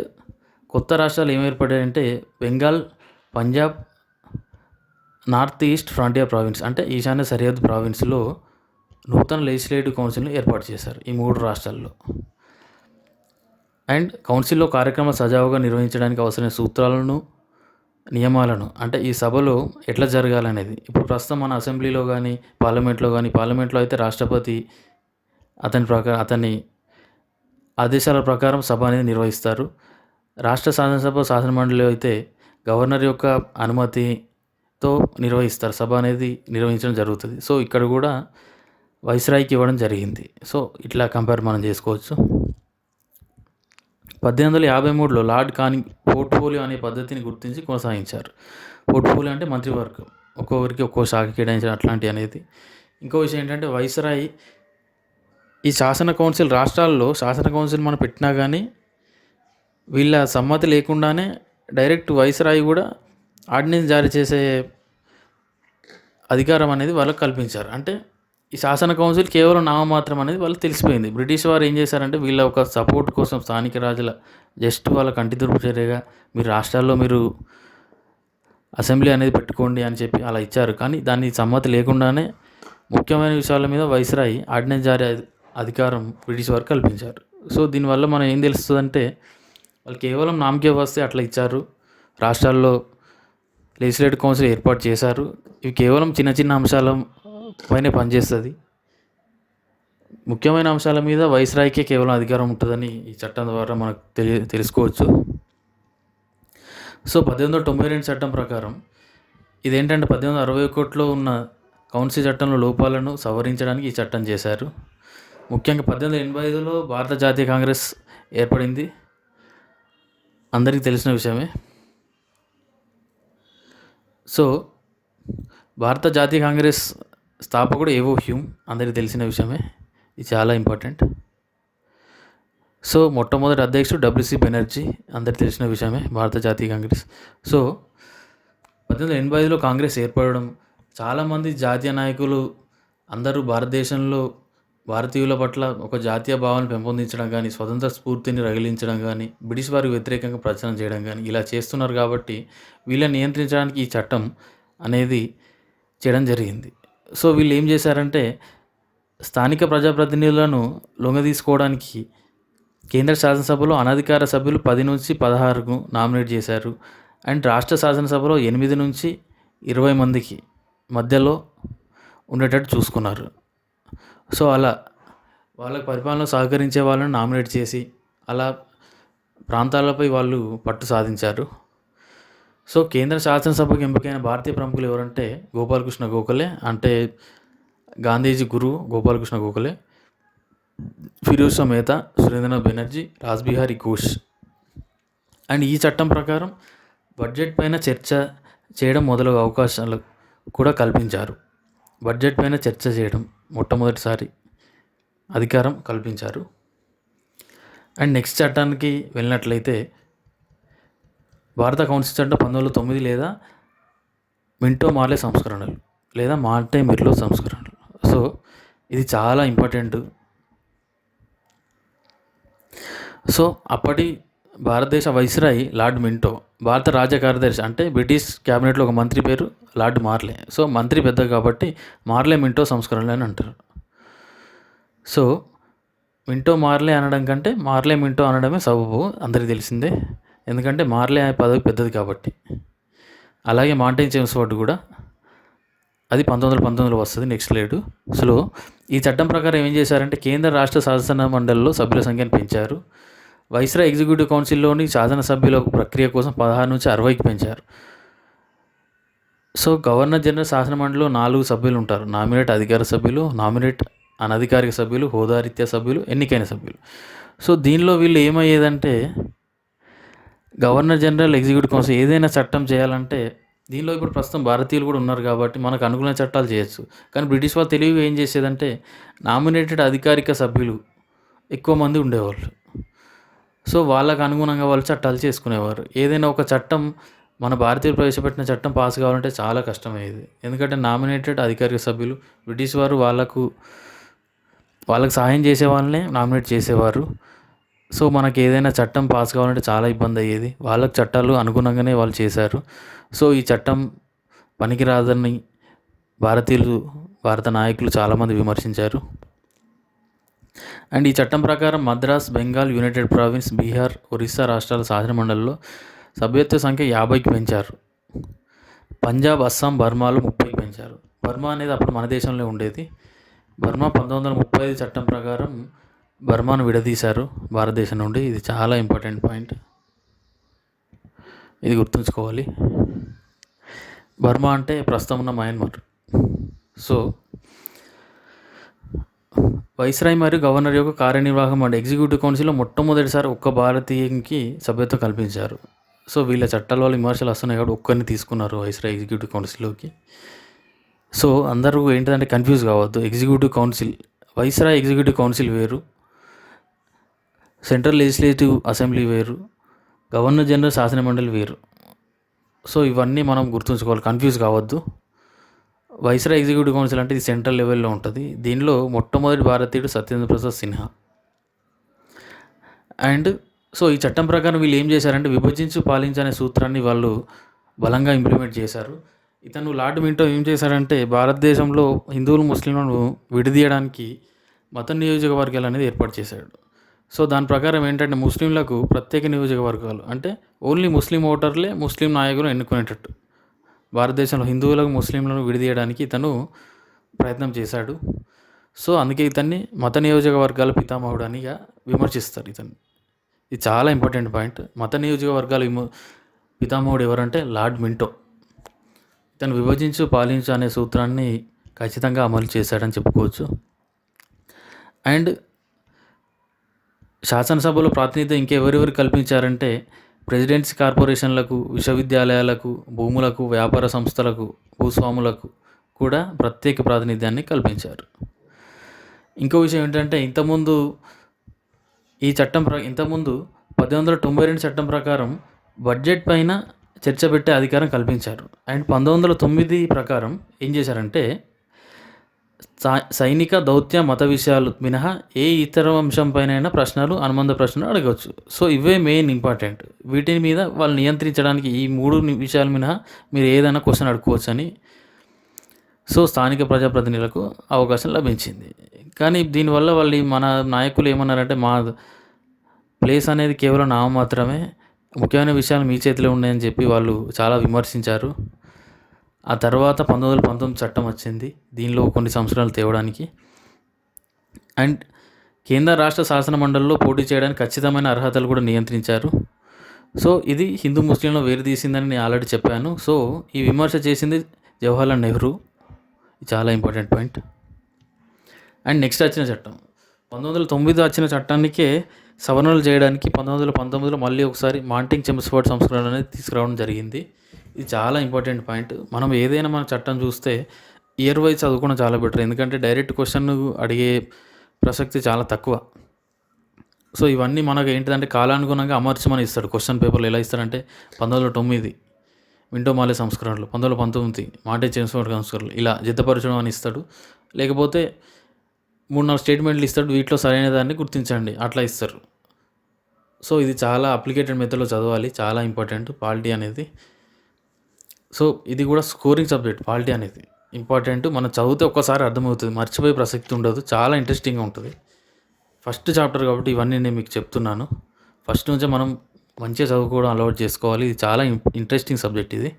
కొత్త రాష్ట్రాలు ఏమి ఏర్పడ్డాయంటే Bengal, Punjab, north east frontier province అంటే ఈశాన్య సరిహద్దు ప్రావిన్స్లో నూతన లెజిస్లేటివ్ కౌన్సిల్ని ఏర్పాటు చేశారు ఈ 3 రాష్ట్రాల్లో. అండ్ కౌన్సిల్లో కార్యక్రమాలు సజావుగా నిర్వహించడానికి అవసరమైన సూత్రాలను, నియమాలను అంటే ఈ సభలో ఎట్లా జరగాలనేది ఇప్పుడు ప్రస్తుతం మన అసెంబ్లీలో కానీ పార్లమెంట్లో అయితే రాష్ట్రపతి అతని ఆదేశాల ప్రకారం సభ అనేది నిర్వహిస్తారు. రాష్ట్ర శాసనసభ, శాసనమండలిలో అయితే గవర్నర్ యొక్క అనుమతితో నిర్వహిస్తారు, సభ అనేది నిర్వహించడం జరుగుతుంది. సో ఇక్కడ కూడా వైస్రాయ్కి ఇవ్వడం జరిగింది. సో ఇట్లా కంపేర్ మనం చేసుకోవచ్చు. 1853లో లార్డ్ కానింగ్ పోర్ట్ఫోలియో అనే పద్ధతిని గుర్తించి కొనసాగించారు. పోర్ట్ఫోలియో అంటే మంత్రివర్గం, ఒక్కొక్కరికి ఒక్కో శాఖ కేటాయించడం అట్లాంటి అనేది. ఇంకో విషయం ఏంటంటే వైస్రాయ్ ఈ శాసన కౌన్సిల్ రాష్ట్రాల్లో శాసన కౌన్సిల్ మనం పెట్టినా కానీ వీళ్ళ సమ్మతి లేకుండానే డైరెక్ట్ వైస్రాయ్ కూడా ఆర్డినెన్స్ జారీ చేసే అధికారం అనేది వాళ్ళకి కల్పించారు. అంటే ఈ శాసన కౌన్సిల్ కేవలం నామమాత్రం అనేది వాళ్ళకి తెలిసిపోయింది. బ్రిటిష్ వారు ఏం చేశారంటే వీళ్ళ ఒక సపోర్ట్ కోసం స్థానిక రాజుల జస్ట్ వాళ్ళ కంటి తుడుపు చర్యగా మీరు రాష్ట్రాల్లో మీరు అసెంబ్లీ అనేది పెట్టుకోండి అని చెప్పి అలా ఇచ్చారు. కానీ దాన్ని సమ్మతి లేకుండానే ముఖ్యమైన విషయాల మీద వైస్రాయ్ ఆర్డినెన్స్ జారీ అధికారం బ్రిటిష్ వారు కల్పించారు. సో దీనివల్ల మనం ఏం తెలుస్తుందంటే వాళ్ళు కేవలం నామకే వస్తే అట్లా ఇచ్చారు, రాష్ట్రాల్లో లెజిస్లేటివ్ కౌన్సిల్ ఏర్పాటు చేశారు. ఇవి కేవలం చిన్న చిన్న అంశాల పైనే పనిచేస్తుంది, ముఖ్యమైన అంశాల మీద వైస్రాయ్కే కేవలం అధికారం ఉంటుందని ఈ చట్టం ద్వారా మనకు తెలుసుకోవచ్చు. సో 1892 చట్టం ప్రకారం ఇదేంటంటే 1861లో ఉన్న కౌన్సిల్ చట్టంలో లోపాలను సవరించడానికి ఈ చట్టం చేశారు. ముఖ్యంగా 1885లో భారత జాతీయ కాంగ్రెస్ ఏర్పడింది, అందరికీ తెలిసిన విషయమే. సో భారత జాతీయ కాంగ్రెస్ స్థాపకుడు ఏవో హ్యూమ్, అందరికీ తెలిసిన విషయమే, ఇది చాలా ఇంపార్టెంట్. సో మొట్టమొదటి అధ్యక్షుడు డబ్ల్యూసి బెనర్జీ, అందరికీ తెలిసిన విషయమే, భారత జాతీయ కాంగ్రెస్. సో 1885లో కాంగ్రెస్ ఏర్పడడం, చాలామంది జాతీయ నాయకులు అందరూ భారతదేశంలో భారతీయుల పట్ల ఒక జాతీయ భావాన్ని పెంపొందించడం కానీ, స్వతంత్ర స్ఫూర్తిని రగిలించడం కానీ, బ్రిటిష్ వారికి వ్యతిరేకంగా ప్రచారం చేయడం కానీ ఇలా చేస్తున్నారు. కాబట్టి వీళ్ళని నియంత్రించడానికి ఈ చట్టం అనేది చేయడం జరిగింది. సో వీళ్ళు ఏం చేశారంటే స్థానిక ప్రజాప్రతినిధులను లొంగదీసుకోవడానికి కేంద్ర శాసనసభలో అనధికార సభ్యులు 10 నుంచి 16కు నామినేట్ చేశారు. అండ్ రాష్ట్ర శాసనసభలో 8 నుంచి 20 మందికి మధ్యలో ఉండేటట్టు చూసుకున్నారు. సో అలా వాళ్ళకి పరిపాలన సహకరించే వాళ్ళని నామినేట్ చేసి అలా ప్రాంతాలపై వాళ్ళు పట్టు సాధించారు. సో కేంద్ర శాసనసభకు ఎంపికైన భారతీయ ప్రముఖులు ఎవరంటే గోపాలకృష్ణ గోఖలే, అంటే గాంధీజీ గురువు గోపాలకృష్ణ గోఖలే, ఫిరోజ్ షా మెహతా, సురేంద్రనాథ్ బెనర్జీ, రాస్బిహారీ ఘోష్. అండ్ ఈ చట్టం ప్రకారం బడ్జెట్ పైన చర్చ చేయడం మొదలగు అవకాశాలు కూడా కల్పించారు. బడ్జెట్ పైన చర్చ చేయడం మొట్టమొదటిసారి అధికారం కల్పించారు. అండ్ నెక్స్ట్ చట్టానికి వెళ్ళినట్లయితే భారత కౌన్సిల్ చట్టం 1909 లేదా మింటో మార్లే సంస్కరణలు లేదా మార్టే మిర్లో సంస్కరణలు. సో ఇది చాలా ఇంపార్టెంట్. సో అప్పటి భారతదేశ వైస్రాయ్ లార్డ్ మింటో, భారత రాజ్య కార్యదర్శి అంటే బ్రిటిష్ క్యాబినెట్లో ఒక మంత్రి పేరు లార్డ్ మార్లే. సో మంత్రి పెద్ద కాబట్టి మార్లే మింటో సంస్కరణలు అని అంటారు. సో మింటో మార్లే అనడం కంటే మార్లే మింటో అనడమే సబబు, అందరికీ తెలిసిందే, ఎందుకంటే మార్లే అనే పదవి పెద్దది కాబట్టి. అలాగే మాంటైన్ చేమ్స్ఫోర్డ్ కూడా అది 1919లో వస్తుంది నెక్స్ట్ లేడు. సో ఈ చట్టం ప్రకారం ఏం చేశారంటే కేంద్ర రాష్ట్ర శాసన మండలిలో సభ్యుల సంఖ్యను పెంచారు. వైస్రాయ్ ఎగ్జిక్యూటివ్ కౌన్సిల్లోని శాసనసభ్యుల ప్రక్రియ కోసం 16 నుంచి 60కి పెంచారు. సో గవర్నర్ జనరల్ శాసన మండలిలో 4 సభ్యులు ఉంటారు, నామినేట్ అధికార సభ్యులు, నామినేట్ అనధికారిక సభ్యులు, హోదారీత్యా సభ్యులు, ఎన్నికైన సభ్యులు. సో దీనిలో వీళ్ళు ఏమయ్యేదంటే గవర్నర్ జనరల్ ఎగ్జిక్యూటివ్ కౌన్సిల్ ఏదైనా చట్టం చేయాలంటే దీనిలో ఇప్పుడు ప్రస్తుతం భారతీయులు కూడా ఉన్నారు కాబట్టి మనకు అనుకున్న చట్టాలు చేయొచ్చు. కానీ బ్రిటిష్ వాళ్ళు తెలివిగా ఏం చేసేదంటే నామినేటెడ్ అధికారిక సభ్యులు ఎక్కువ మంది ఉండేవాళ్ళు. సో వాళ్ళకు అనుగుణంగా వాళ్ళు చట్టాలు చేసుకునేవారు. ఏదైనా ఒక చట్టం మన భారతీయులు ప్రవేశపెట్టిన చట్టం పాస్ కావాలంటే చాలా కష్టమయ్యేది, ఎందుకంటే నామినేటెడ్ అధికారిక సభ్యులు బ్రిటిష్ వారు వాళ్ళకు సహాయం చేసే వాళ్ళనే నామినేట్ చేసేవారు. సో మనకి ఏదైనా చట్టం పాస్ కావాలంటే చాలా ఇబ్బంది అయ్యేది. వాళ్ళకి చట్టాలు అనుగుణంగానే వాళ్ళు చేశారు. సో ఈ చట్టం పనికిరాదని భారత నాయకులు చాలామంది విమర్శించారు. అండ్ ఈ చట్టం ప్రకారం మద్రాస్, బెంగాల్, యునైటెడ్ ప్రావిన్స్, బీహార్, ఒరిస్సా రాష్ట్రాల శాసనమండలిలో సభ్యత్వ సంఖ్య 50కి పెంచారు. పంజాబ్, అస్సాం, బర్మాలో 30కి పెంచారు. బర్మా అనేది అప్పుడు మన దేశంలో ఉండేది. బర్మా 1935 చట్టం ప్రకారం బర్మాను విడదీశారు భారతదేశం నుండి. ఇది చాలా ఇంపార్టెంట్ పాయింట్, ఇది గుర్తుంచుకోవాలి. బర్మా అంటే ప్రస్తుతం ఉన్న మయన్మార్. సో వైస్రాయ్ మరియు గవర్నర్ యొక్క కార్యనిర్వాహకం అండ్ ఎగ్జిక్యూటివ్ కౌన్సిల్లో మొట్టమొదటిసారి ఒక్క భారతీయునికి సభ్యత్వం కల్పించారు. సో వీళ్ళ చట్టాల వల్ల విమర్శలు వస్తున్నాయి కాబట్టి ఒక్కరిని తీసుకున్నారు వైస్రాయ్ ఎగ్జిక్యూటివ్ కౌన్సిల్లోకి. సో అందరూ ఏంటంటే కన్ఫ్యూజ్ కావద్దు. Executive council, viceroy executive council వేరు, సెంట్రల్ లెజిస్లేటివ్ అసెంబ్లీ వేరు, గవర్నర్ జనరల్ శాసనమండలి వేరు. సో ఇవన్నీ మనం గుర్తుంచుకోవాలి, కన్ఫ్యూజ్ కావద్దు. వైస్రాయ్ ఎగ్జిక్యూటివ్ కౌన్సిల్ అంటే ఇది సెంట్రల్ లెవెల్లో ఉంటుంది. దీనిలో మొట్టమొదటి భారతీయుడు సత్యేంద్ర ప్రసాద్ సిన్హా. అండ్ సో ఈ చట్టం ప్రకారం వీళ్ళు ఏం చేశారంటే విభజించు పాలించు అనే సూత్రాన్ని వాళ్ళు బలంగా ఇంప్లిమెంట్ చేశారు. ఇతను లార్డ్ మింటో ఏం చేశారంటే భారతదేశంలో హిందువులు, ముస్లింలను విడదీయడానికి మత నియోజకవర్గాలు అనేది ఏర్పాటు చేశాడు. సో దాని ప్రకారం ఏంటంటే ముస్లింలకు ప్రత్యేక నియోజకవర్గాలు, అంటే ఓన్లీ ముస్లిం ఓటర్లే ముస్లిం నాయకులు ఎన్నుకునేటట్టు. భారతదేశంలో హిందువులకు, ముస్లింలను విడదీయడానికి ఇతను ప్రయత్నం చేశాడు. సో అందుకే ఇతన్ని మత నియోజకవర్గాల పితామహుడు అని విమర్శిస్తారు ఇతన్ని. ఇది చాలా ఇంపార్టెంట్ పాయింట్. మత నియోజకవర్గాల పితామహుడు ఎవరంటే లార్డ్ మింటో. ఇతను విభజించు పాలించు అనే సూత్రాన్ని ఖచ్చితంగా అమలు చేశాడని చెప్పుకోవచ్చు. అండ్ శాసనసభలో ప్రాతినిధ్యం ఇంకెవరెవరు కల్పించారంటే ప్రెసిడెన్సీ కార్పొరేషన్లకు, విశ్వవిద్యాలయాలకు, భూములకు, వ్యాపార సంస్థలకు, భూస్వాములకు కూడా ప్రత్యేక ప్రాతినిధ్యాన్ని కల్పించారు. ఇంకో విషయం ఏంటంటే ఇంతకుముందు 1892 చట్టం ప్రకారం బడ్జెట్ పైన చర్చ పెట్టే అధికారం కల్పించారు. అండ్ 1909 ప్రకారం ఏం చేశారంటే సైనిక, దౌత్య, మత విషయాలు మినహా ఏ ఇతర అంశంపైనైనా ప్రశ్నలు, అనుబంధ ప్రశ్నలు అడగవచ్చు. సో ఇవే మెయిన్ ఇంపార్టెంట్. వీటి మీద వాళ్ళు నియంత్రించడానికి ఈ 3 విషయాల మినహా మీరు ఏదైనా క్వశ్చన్ అడుకోవచ్చు అని సో స్థానిక ప్రజాప్రతినిధులకు అవకాశం లభించింది. కానీ దీనివల్ల మన నాయకులు ఏమన్నారంటే మా ప్లేస్ అనేది కేవలం నామమాత్రమే, ముఖ్యమైన విషయాలు మీ చేతిలో ఉన్నాయని చెప్పి వాళ్ళు చాలా విమర్శించారు. ఆ తర్వాత 1919 చట్టం వచ్చింది దీనిలో కొన్ని సంవత్సరాలు తేవడానికి. అండ్ కేంద్ర రాష్ట్ర శాసన మండలిలో పోటీ చేయడానికి ఖచ్చితమైన అర్హతలు కూడా నియంత్రించారు. సో ఇది హిందూ ముస్లింలో వేరుదీసిందని నేను ఆల్రెడీ చెప్పాను. సో ఈ విమర్శ చేసింది జవహర్లాల్ నెహ్రూ. చాలా ఇంపార్టెంట్ పాయింట్. అండ్ నెక్స్ట్ వచ్చిన చట్టం 1909 వచ్చిన చట్టానికే సవరణలు చేయడానికి 1919లో మళ్ళీ ఒకసారి మాంటింగ్ చెమ్స్ఫోర్డ్ సంస్కరణ అనేది తీసుకురావడం జరిగింది. ఇది చాలా ఇంపార్టెంట్ పాయింట్. మనం ఏదైనా మన చట్టం చూస్తే ఇయర్ వైజ్ చదువుకోవడం చాలా బెటర్, ఎందుకంటే డైరెక్ట్ క్వశ్చన్ అడిగే ప్రసక్తి చాలా తక్కువ. సో ఇవన్నీ మనకు ఏంటిదంటే కాలానుగుణంగా అమర్చమని ఇస్తాడు. క్వశ్చన్ పేపర్లు ఎలా ఇస్తారంటే 1909 మింటో మార్లే సంస్కరణలు, 1919 మాంటింగ్ చెమ్స్ఫోర్డ్ సంస్కరణలు ఇలా జతపరచడం అని ఇస్తాడు. లేకపోతే 3-4 స్టేట్మెంట్లు ఇస్తాడు, వీటిలో సరైన దాన్ని గుర్తించండి అట్లా ఇస్తారు. సో ఇది చాలా అప్లికేటెడ్ మెథడ్లో చదవాలి, చాలా ఇంపార్టెంట్ పాలిటీ అనేది. సో ఇది కూడా స్కోరింగ్ సబ్జెక్ట్ పాలిటీ అనేది ఇంపార్టెంట్. మనం చదివితే ఒక్కసారి అర్థమవుతుంది, మర్చిపోయే ప్రసక్తి ఉండదు, చాలా ఇంట్రెస్టింగ్గా ఉంటుంది. ఫస్ట్ చాప్టర్ కాబట్టి ఇవన్నీ నేను మీకు చెప్తున్నాను. ఫస్ట్ నుంచే మనం మంచిగా చదువుకోవడం అలవాటు చేసుకోవాలి. ఇది చాలా ఇంట్రెస్టింగ్ సబ్జెక్ట్. ఇది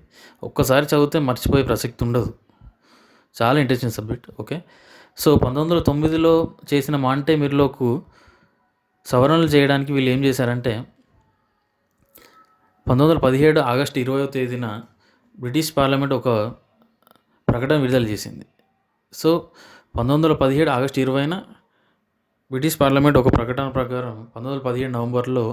ఒక్కసారి చదివితే మర్చిపోయే ప్రసక్తి ఉండదు, చాలా ఇంట్రెస్టింగ్ సబ్జెక్ట్. ఓకే, సో 1909లో చేసిన మాంటెమిర్లోకు సవరణలు చేయడానికి వీళ్ళు ఏం చేశారంటే 1917 ఆగస్టు 20వ తేదీన బ్రిటిష్ పార్లమెంట్ ఒక ప్రకటన విడుదల చేసింది. సో 1917 ఆగస్టు 20న బ్రిటిష్ పార్లమెంట్ ఒక ప్రకటన ప్రకారం 1917 నవంబర్లో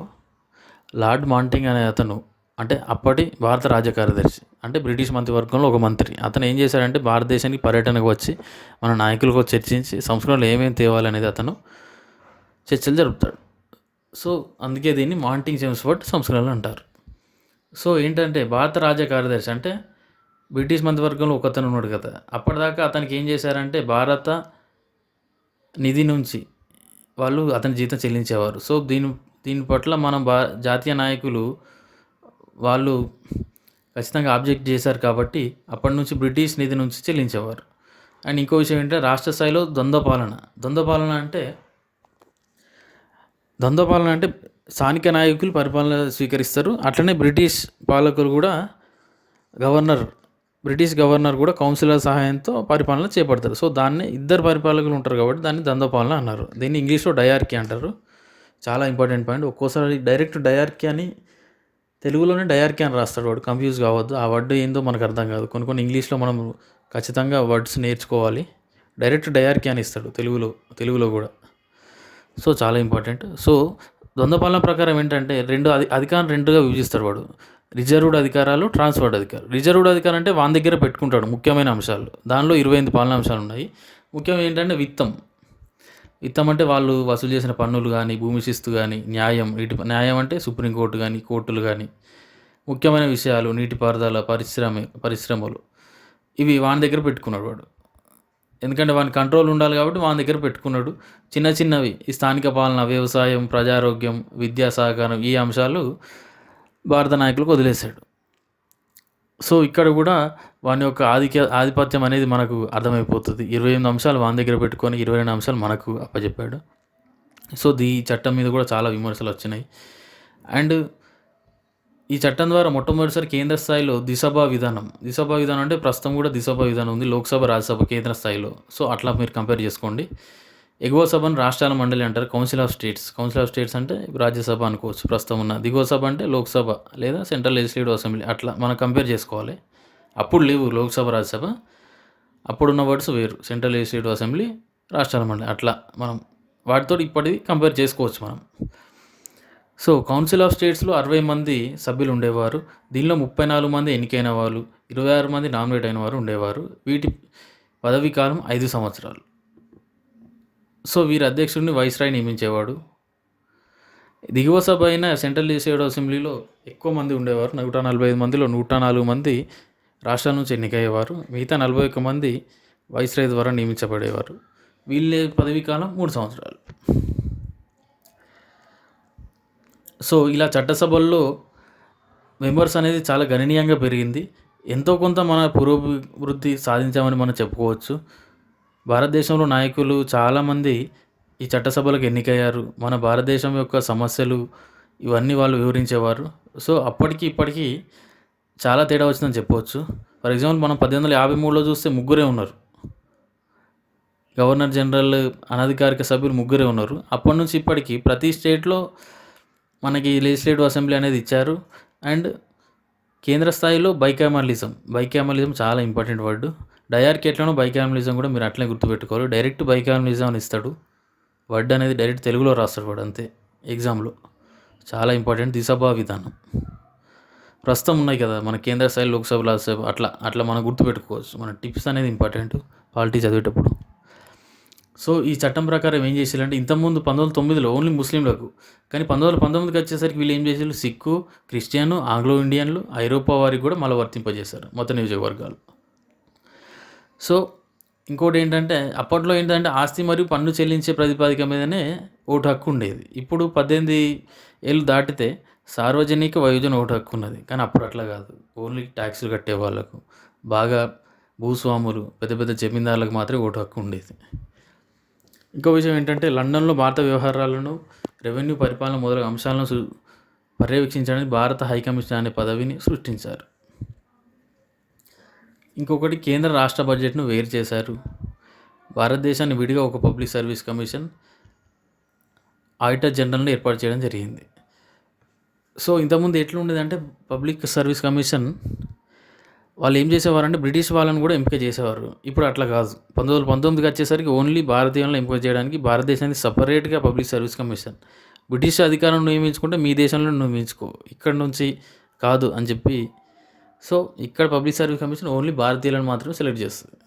లార్డ్ మాంటింగ్ అనే అతను, అంటే అప్పటి భారత రాజ్య కార్యదర్శి, అంటే బ్రిటిష్ మంత్రివర్గంలో ఒక మంత్రి, అతను ఏం చేశాడంటే భారతదేశానికి పర్యటనకు వచ్చి మన నాయకులతో చర్చించి సంస్కరణలు ఏమేమి తేవాలనేది అతను చర్చలు జరుపుతాడు. సో అందుకే దీన్ని మాంటింగ్ చెమ్స్ఫోర్డ్ సంస్కరణలు అంటారు. సో ఏంటంటే భారత రాజ్య కార్యదర్శి అంటే బ్రిటిష్ మంత్రివర్గంలో ఒకతను ఉన్నాడు కదా, అప్పటిదాకా అతనికి ఏం చేశారంటే భారత నిధి నుంచి వాళ్ళు అతని జీతం చెల్లించేవారు. సో దీని పట్ల మన జాతీయ నాయకులు వాళ్ళు ఖచ్చితంగా ఆబ్జెక్ట్ చేశారు కాబట్టి అప్పటి నుంచి బ్రిటిష్ నిధి నుంచి చెల్లించేవారు. అండ్ ఇంకో విషయం ఏంటంటే రాష్ట్ర స్థాయిలో ద్వంద్వ పాలన అంటే స్థానిక నాయకులు పరిపాలన స్వీకరిస్తారు. అట్లనే బ్రిటిష్ గవర్నర్ కూడా కౌన్సిలర్ సహాయంతో పరిపాలన చేపడతారు. సో దాన్ని ఇద్దరు పరిపాలకులు ఉంటారు కాబట్టి దాన్ని ద్వంద్వ పాలన అన్నారు. దీన్ని ఇంగ్లీష్లో డయార్కీ అంటారు. చాలా ఇంపార్టెంట్ పాయింట్. ఒక్కోసారి డైరెక్ట్ డయార్కీ అని తెలుగులోనే డయార్కీ అని రాస్తాడు వాడు, కన్ఫ్యూజ్ కావద్దు. ఆ వర్డ్ ఏందో మనకు అర్థం కాదు. కొన్ని ఇంగ్లీష్లో మనం ఖచ్చితంగా వర్డ్స్ నేర్చుకోవాలి. డైరెక్ట్ డయార్కీ అని ఇస్తాడు తెలుగులో కూడా. సో చాలా ఇంపార్టెంట్. సో ద్వంద్వ పాలన ప్రకారం ఏంటంటే అధికారం రెండుగా విభజిస్తాడు వాడు. రిజర్వ్డ్ అధికారాలు, ట్రాన్స్ఫర్డ్ అధికారాలు. రిజర్వ్డ్ అధికారం అంటే వాని దగ్గర పెట్టుకుంటాడు ముఖ్యమైన అంశాలు. దానిలో 28 పాలనా అంశాలు ఉన్నాయి. ముఖ్యంగా ఏంటంటే విత్తం అంటే వాళ్ళు వసూలు చేసిన పన్నులు కానీ, భూమి శిస్తు కానీ, న్యాయం అంటే సుప్రీంకోర్టు కానీ, కోర్టులు కానీ, ముఖ్యమైన విషయాలు, నీటిపారుదల, పరిశ్రమలు, ఇవి వాని దగ్గర పెట్టుకున్నాడు వాడు. ఎందుకంటే వాని కంట్రోల్ ఉండాలి కాబట్టి వాని దగ్గర పెట్టుకున్నాడు. చిన్నవి ఈ స్థానిక పాలన, వ్యవసాయం, ప్రజారోగ్యం, విద్యా సహకారం, ఈ అంశాలు భారత నాయకులకు వదిలేశాడు. సో ఇక్కడ కూడా వాని యొక్క ఆధిపత్యం అనేది మనకు అర్థమైపోతుంది. 28 అంశాలు వాని దగ్గర పెట్టుకొని 22 అంశాలు మనకు అప్పచెప్పాడు. సో ఈ చట్టం మీద కూడా చాలా విమర్శలు వచ్చినాయి. అండ్ ఈ చట్టం ద్వారా మొట్టమొదటిసారి కేంద్ర స్థాయిలో దిశభా విధానం అంటే ప్రస్తుతం కూడా దిశభా విధానం ఉంది లోక్సభ, రాజ్యసభ, కేంద్ర స్థాయిలో. సో అట్లా మీరు కంపేర్ చేసుకోండి. ఎగువ సభను రాష్ట్రాల మండలి అంటారు, కౌన్సిల్ ఆఫ్ స్టేట్స్ అంటే రాజ్యసభ అనుకోవచ్చు ప్రస్తుతం ఉన్న. దిగువ సభ అంటే లోక్సభ లేదా సెంట్రల్ లెజిస్లేటివ్ అసెంబ్లీ. అట్లా మనం కంపేర్ చేసుకోవాలి. అప్పుడు లేవు లోక్సభ, రాజ్యసభ, అప్పుడున్న వర్డ్స్ వేరు. సెంట్రల్ లెజిస్లేటివ్ అసెంబ్లీ, రాష్ట్రాల మండలి, అట్లా మనం వాటితో ఇప్పటిది కంపేర్ చేసుకోవచ్చు మనం. సో కౌన్సిల్ ఆఫ్ స్టేట్స్లో 60 మంది సభ్యులు ఉండేవారు. దీనిలో 34 మంది ఎన్నికైన వాళ్ళు, 26 మంది నామినేట్ అయిన వారు ఉండేవారు. వీటి పదవీ కాలం 5 సంవత్సరాలు. సో వీరి అధ్యక్షుడిని వైస్రాయ్ నియమించేవాడు. దిగువ సభ అయిన సెంట్రల్ లెజిస్లేటివ్ అసెంబ్లీలో ఎక్కువ మంది ఉండేవారు. 145 మందిలో 104 మంది రాష్ట్రాల నుంచి ఎన్నికయ్యేవారు. మిగతా 41 మంది వైస్రాయ్ ద్వారా నియమించబడేవారు. వీళ్ళ పదవీ కాలం 3 సంవత్సరాలు. సో ఇలా చట్టసభల్లో మెంబర్స్ అనేది చాలా గణనీయంగా పెరిగింది. ఎంతో కొంత మన పురోభివృద్ధి సాధించామని మనం చెప్పుకోవచ్చు. భారతదేశంలో నాయకులు చాలామంది ఈ చట్టసభలకు ఎన్నికయ్యారు. మన భారతదేశం యొక్క సమస్యలు ఇవన్నీ వాళ్ళు వివరించేవారు. సో అప్పటికి ఇప్పటికీ చాలా తేడా వచ్చిందని చెప్పవచ్చు. ఫర్ ఎగ్జాంపుల్ మనం 1853లో చూస్తే ముగ్గురే ఉన్నారు. గవర్నర్ జనరల్ అనధికారిక సభ్యులు ముగ్గురే ఉన్నారు. అప్పటి నుంచి ఇప్పటికీ ప్రతి స్టేట్లో మనకి లెజిస్లేటివ్ అసెంబ్లీ అనేది ఇచ్చారు. అండ్ కేంద్ర స్థాయిలో బైకామలిజం చాలా ఇంపార్టెంట్ వర్డ్. డయార్కీ ఎట్లనో బైకామలిజం కూడా మీరు అట్లనే గుర్తుపెట్టుకోవాలి. డైరెక్ట్ బైకామలిజం అని ఇస్తాడు. వర్డ్ అనేది డైరెక్ట్ తెలుగులో రాస్తాడు వాడు, అంతే ఎగ్జామ్లో. చాలా ఇంపార్టెంట్. దిశభా విధానం ప్రస్తుతం ఉన్నాయి కదా మన కేంద్ర స్థాయి, లోక్సభ, రాజ్యసభ, అట్లా మనం గుర్తుపెట్టుకోవచ్చు. మన టిప్స్ అనేది ఇంపార్టెంట్ పాలిటీ చదివేటప్పుడు. సో ఈ చట్టం ప్రకారం ఏం చేసేయాలంటే ఇంతకుముందు 1909లో ఓన్లీ ముస్లింలకు, కానీ 1919కి వచ్చేసరికి వీళ్ళు ఏం చేసారు, సిక్కు, క్రిస్టియన్, ఆంగ్లో ఇండియన్లు, ఐరోపా వారికి కూడా మళ్ళీ వర్తింపజేశారు మొత్తం నియోజకవర్గాలు. సో ఇంకోటి ఏంటంటే అప్పట్లో ఏంటంటే ఆస్తి మరియు పన్ను చెల్లించే ప్రాతిపదిక మీదనే ఓటు హక్కు ఉండేది. ఇప్పుడు 18 ఏళ్ళు దాటితే సార్వజనిక వయోజన ఓటు హక్కు ఉన్నది. కానీ అప్పుడు అట్లా కాదు. ఓన్లీ ట్యాక్సులు కట్టే వాళ్ళకు, బాగా భూస్వాములు, పెద్ద పెద్ద జమీందారులకు మాత్రమే ఓటు హక్కు ఉండేది. ఇంకో విషయం ఏంటంటే లండన్లో భారత వ్యవహారాలను, రెవెన్యూ పరిపాలన మొదలగు అంశాలను పర్యవేక్షించడానికి భారత హైకమిషన్ అనే పదవిని సృష్టించారు. ఇంకొకటి కేంద్ర రాష్ట్ర బడ్జెట్ను వేరు చేశారు. భారతదేశాన్ని విడిగా ఒక పబ్లిక్ సర్వీస్ కమిషన్, ఆడిటర్ జనరల్ని ఏర్పాటు చేయడం జరిగింది. సో ఇంతకుముందు ఎట్లా ఉండేదంటే పబ్లిక్ సర్వీస్ కమిషన్ వాళ్ళు ఏం చేసేవారంటే బ్రిటిష్ వాళ్ళని కూడా ఎంపిక చేసేవారు. ఇప్పుడు అట్లా కాదు. 1919కి వచ్చేసరికి ఓన్లీ భారతీయులను ఎంపిక చేయడానికి భారతదేశానికి సపరేట్గా పబ్లిక్ సర్వీస్ కమిషన్. బ్రిటిష్ అధికారులను నియమించుకుంటే మీ దేశంలో నియమించుకో, ఇక్కడ నుంచి కాదు అని చెప్పి. సో ఇక్కడ పబ్లిక్ సర్వీస్ కమిషన్ ఓన్లీ భారతీయులను మాత్రమే సెలెక్ట్ చేస్తుంది.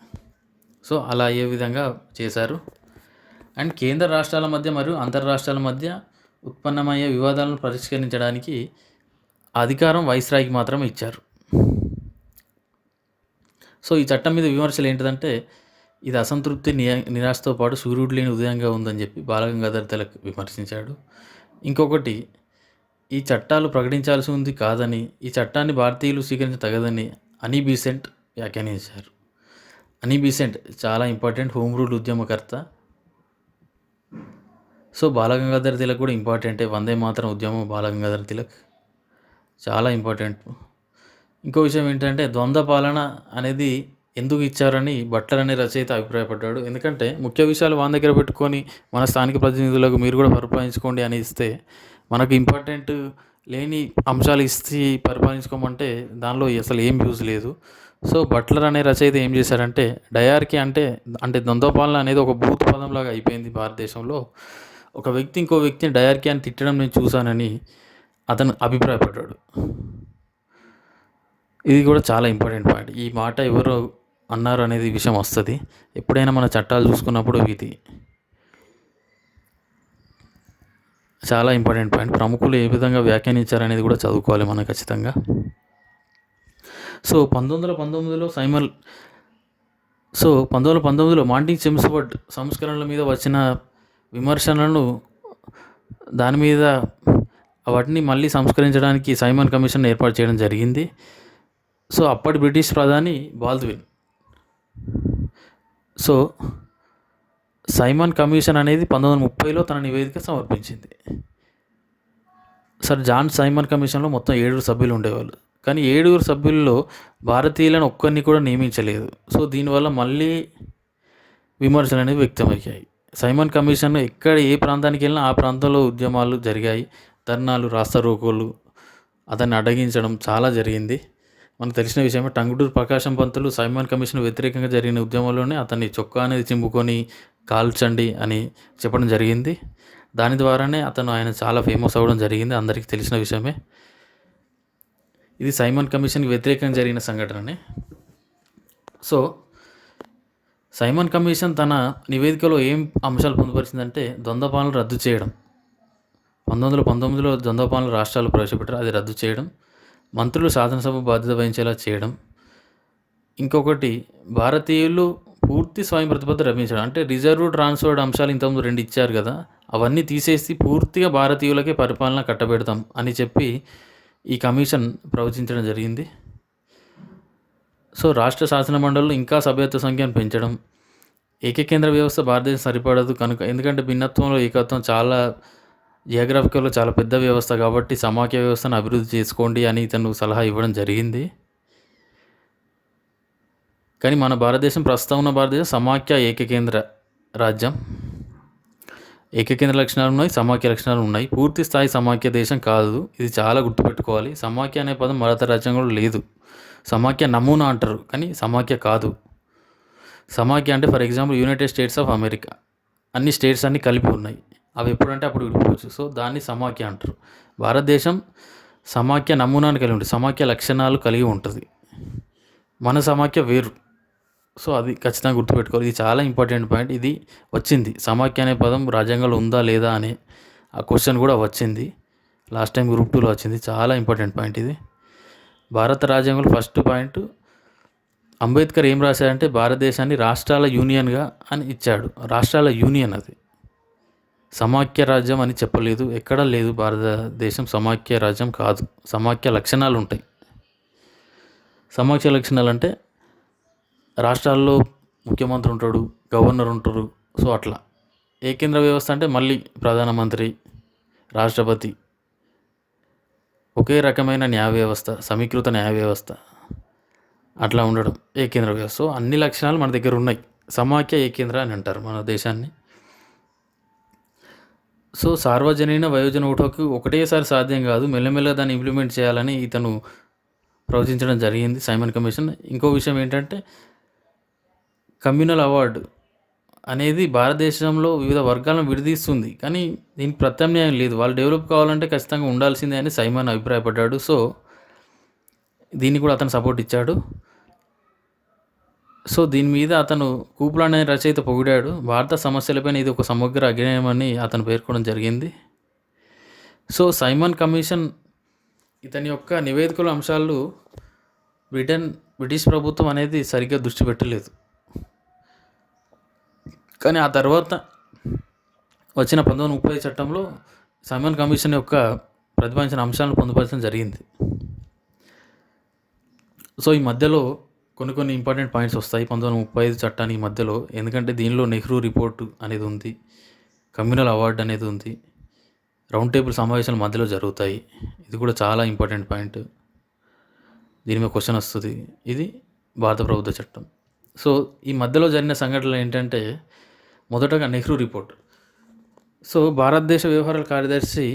సో అలా అయ్యే విధంగా చేశారు. అండ్ కేంద్ర రాష్ట్రాల మధ్య మరియు అంతర్రాష్ట్రాల మధ్య ఉత్పన్నమయ్యే వివాదాలను పరిష్కరించడానికి అధికారం వైస్రాయ్కి మాత్రమే ఇచ్చారు. సో ఈ చట్టం మీద విమర్శలు ఏంటిదంటే ఇది అసంతృప్తి, నిరాశతో పాటు సూర్యుడు లేని ఉదయంగా ఉందని చెప్పి బాలగంగాధర్ తిలక్ విమర్శించాడు. ఇంకొకటి, ఈ చట్టాలు ప్రకటించాల్సి ఉంది కాదని, ఈ చట్టాన్ని భారతీయులు స్వీకరించ తగదని అని బీసెంట్ వ్యాఖ్యానించారు. అని బీసెంట్ చాలా ఇంపార్టెంట్ హోమ్ రూల్ ఉద్యమకర్త. సో బాలగంగాధర్ తిలక్ కూడా ఇంపార్టెంటే. వందే మాతరం ఉద్యమం బాలగంగాధర్ తిలక్ చాలా ఇంపార్టెంట్. ఇంకో విషయం ఏంటంటే ద్వంద్వ పాలన అనేది ఎందుకు ఇచ్చారని బట్లర్ అనే రచయిత అభిప్రాయపడ్డాడు. ఎందుకంటే ముఖ్య విషయాలు వాని దగ్గర పెట్టుకొని మన స్థానిక ప్రతినిధులకు మీరు కూడా పరిపాలించుకోండి అని ఇస్తే, మనకు ఇంపార్టెంట్ లేని అంశాలు ఇచ్చి పరిపాలించుకోమంటే దానిలో అసలు ఏం యూజ్ లేదు. సో బట్లర్ అనే రచయిత ఏం చేశారంటే, డయార్కీ అంటే ద్వంద్వ పాలన అనేది ఒక బూత్ పదంలాగా అయిపోయింది భారతదేశంలో. ఒక వ్యక్తి ఇంకో వ్యక్తిని డయార్కీ అని తిట్టడం నేను చూశానని అతను అభిప్రాయపడ్డాడు. ఇది కూడా చాలా ఇంపార్టెంట్ పాయింట్. ఈ మాట ఎవరు అన్నారు అనేది విషయం వస్తుంది ఎప్పుడైనా మన చట్టాలు చూసుకున్నప్పుడు. ఇది చాలా ఇంపార్టెంట్ పాయింట్. ప్రముఖులు ఏ విధంగా వ్యాఖ్యానించారనేది కూడా చదువుకోవాలి మనం ఖచ్చితంగా. సో 1919లో మాంటింగ్ చెమ్స్ఫోర్డ్ సంస్కరణల మీద వచ్చిన విమర్శలను దాని మీద వాటిని మళ్ళీ సంస్కరించడానికి సైమన్ కమిషన్ ఏర్పాటు చేయడం జరిగింది. సో అప్పటి బ్రిటిష్ ప్రధాని బాల్డ్విన్. సో సైమన్ కమిషన్ అనేది 1930లో తన నివేదిక సమర్పించింది. సర్ జాన్ సైమన్ కమిషన్లో మొత్తం 7 సభ్యులు ఉండేవాళ్ళు. కానీ 7 సభ్యుల్లో భారతీయులను ఒక్కరిని కూడా నియమించలేదు. సో దీనివల్ల మళ్ళీ విమర్శలు అనేవి వ్యక్తమయ్యాయి. సైమన్ కమిషన్ ఎక్కడ ఏ ప్రాంతానికి వెళ్ళినా ఆ ప్రాంతంలో ఉద్యమాలు జరిగాయి. ధర్నాలు, రాస్తారోకోలు, అతన్ని అడ్డగించడం చాలా జరిగింది. మనకు తెలిసిన విషయమే. టంగుటూరు ప్రకాశం పంతులు సైమన్ కమిషన్ వ్యతిరేకంగా జరిగిన ఉద్యమంలోనే అతన్ని చొక్కా అనేది చింపుకొని కాల్చండి అని చెప్పడం జరిగింది. దాని ద్వారానే ఆయన చాలా ఫేమస్ అవ్వడం జరిగింది, అందరికీ తెలిసిన విషయమే. ఇది సైమన్ కమిషన్కి వ్యతిరేకంగా జరిగిన సంఘటననే. సో సైమన్ కమిషన్ తన నివేదికలో ఏం అంశాలు పొందుపరిచిందంటే, ద్వంద్వ పాలన రద్దు చేయడం. 1919లో ద్వంద్వ పాలన రాష్ట్రాలు ప్రవేశపెట్టారు, అది రద్దు చేయడం. మంత్రులు శాసనసభ బాధ్యత వహించేలా చేయడం. ఇంకొకటి, భారతీయులు పూర్తి స్వయం ప్రతిపత్తి లభించడం. అంటే రిజర్వ్, ట్రాన్స్ఫర్డ్ అంశాలు ఇంతకుముందు 2 ఇచ్చారు కదా, అవన్నీ తీసేసి పూర్తిగా భారతీయులకే పరిపాలన కట్టబెడతాం అని చెప్పి ఈ కమిషన్ ప్రవచించడం జరిగింది. సో రాష్ట్ర శాసన మండలిలో ఇంకా సభ్యత్వ సంఖ్యను పెంచడం. ఏకకేంద్ర వ్యవస్థ భారతదేశం సరిపడదు కనుక, ఎందుకంటే భిన్నత్వంలో ఏకత్వం, చాలా జియోగ్రఫికల్లో చాలా పెద్ద వ్యవస్థ కాబట్టి సమాఖ్య వ్యవస్థను అభివృద్ధి చేసుకోండి అని ఇతను సలహా ఇవ్వడం జరిగింది. కానీ మన భారతదేశం, ప్రస్తుతం ఉన్న భారతదేశం సమాఖ్య ఏకకేంద్ర రాజ్యం. ఏకకేంద్ర లక్షణాలు ఉన్నాయి, సమాఖ్య లక్షణాలు ఉన్నాయి. పూర్తి స్థాయి సమాఖ్య దేశం కాదు, ఇది చాలా గుర్తుపెట్టుకోవాలి. సమాఖ్య అనే పదం భారత రాజ్యాంగంలో లేదు. సమాఖ్య నమూనా అంటారు కానీ సమాఖ్య కాదు. సమాఖ్య అంటే for example United states of America, అన్ని స్టేట్స్ అన్నీ కలిపి ఉన్నాయి, అవి ఎప్పుడంటే అప్పుడు విడిపోవచ్చు. సో దాన్ని సమాఖ్య అంటారు. భారతదేశం సమాఖ్య నమూనాను కలిగి ఉంటుంది, సమాఖ్య లక్షణాలు కలిగి ఉంటుంది. మన సమాఖ్య వేరు. సో అది ఖచ్చితంగా గుర్తుపెట్టుకోవాలి. ఇది చాలా ఇంపార్టెంట్ పాయింట్. ఇది వచ్చింది, సమాఖ్య అనే పదం రాజ్యాంగంలో ఉందా లేదా అనే ఆ క్వశ్చన్ కూడా వచ్చింది లాస్ట్ టైం గ్రూప్ 2లో వచ్చింది. చాలా ఇంపార్టెంట్ పాయింట్ ఇది. భారత రాజ్యాంగంలో ఫస్ట్ పాయింట్, అంబేద్కర్ ఏం రాశాడంటే భారతదేశాన్ని రాష్ట్రాల యూనియన్గా అని ఇచ్చాడు. రాష్ట్రాల యూనియన్, అది సమాఖ్య రాజ్యం అని చెప్పలేదు, ఎక్కడా లేదు. భారతదేశం సమాఖ్య రాజ్యం కాదు. సమాఖ్య లక్షణాలు ఉంటాయి. సమాఖ్య లక్షణాలు అంటే రాష్ట్రాల్లో ముఖ్యమంత్రి ఉంటాడు, గవర్నర్ ఉంటారు. సో అట్లా. ఏకేంద్ర వ్యవస్థ అంటే మళ్ళీ ప్రధానమంత్రి, రాష్ట్రపతి, ఒకే రకమైన న్యాయ వ్యవస్థ, సమీకృత న్యాయ వ్యవస్థ, అట్లా ఉండడం ఏకేంద్ర వ్యవస్థ. సో అన్ని లక్షణాలు మన దగ్గర ఉన్నాయి. సమాఖ్య ఏకేంద్ర అని అంటారు మన దేశాన్ని. సో సార్వజనీన వయోజన ఓటుకు ఒకటేసారి సాధ్యం కాదు, మెల్లమెల్లగా దాన్ని ఇంప్లిమెంట్ చేయాలని ఇతను ప్రవచించడం జరిగింది సైమన్ కమిషన్. ఇంకో విషయం ఏంటంటే, కమ్యూనల్ అవార్డు అనేది భారతదేశంలో వివిధ వర్గాలను విడదీస్తుంది, కానీ దీనికి ప్రత్యామ్నాయం లేదు. వాళ్ళు డెవలప్ కావాలంటే ఖచ్చితంగా ఉండాల్సిందే అని సైమన్ అభిప్రాయపడ్డాడు. సో దీన్ని కూడా అతను సపోర్ట్ ఇచ్చాడు. సో దీని మీద అతను కూప్లాండ్ అనే రచయిత పొగిడాడు. భారత సమస్యలపైన ఇది ఒక సమగ్ర అధ్యయనం అని అతను పేర్కొనడం జరిగింది. సో సైమన్ కమిషన్ ఇతని యొక్క నివేదికల అంశాలు బ్రిటిష్ ప్రభుత్వం అనేది సరిగ్గా దృష్టి పెట్టలేదు. కానీ ఆ తర్వాత వచ్చిన 1930 చట్టంలో సైమన్ కమిషన్ యొక్క ప్రతిపాదించిన అంశాలను పొందుపరచడం జరిగింది. సో ఈ మధ్యలో కొన్ని ఇంపార్టెంట్ పాయింట్స్ వస్తాయి 1935 చట్టానికి మధ్యలో. ఎందుకంటే దీనిలో నెహ్రూ రిపోర్టు అనేది ఉంది, కమ్యూనల్ అవార్డు అనేది ఉంది, రౌండ్ టేబుల్ సమావేశాలు మధ్యలో జరుగుతాయి. ఇది కూడా చాలా ఇంపార్టెంట్ పాయింట్, దీని మీద క్వశ్చన్ వస్తుంది. ఇది భారత ప్రభుత్వ చట్టం. సో ఈ మధ్యలో జరిగిన సంఘటనలు ఏంటంటే, మొదటగా నెహ్రూ రిపోర్ట్. సో భారతదేశ వ్యవహారాల కార్యదర్శి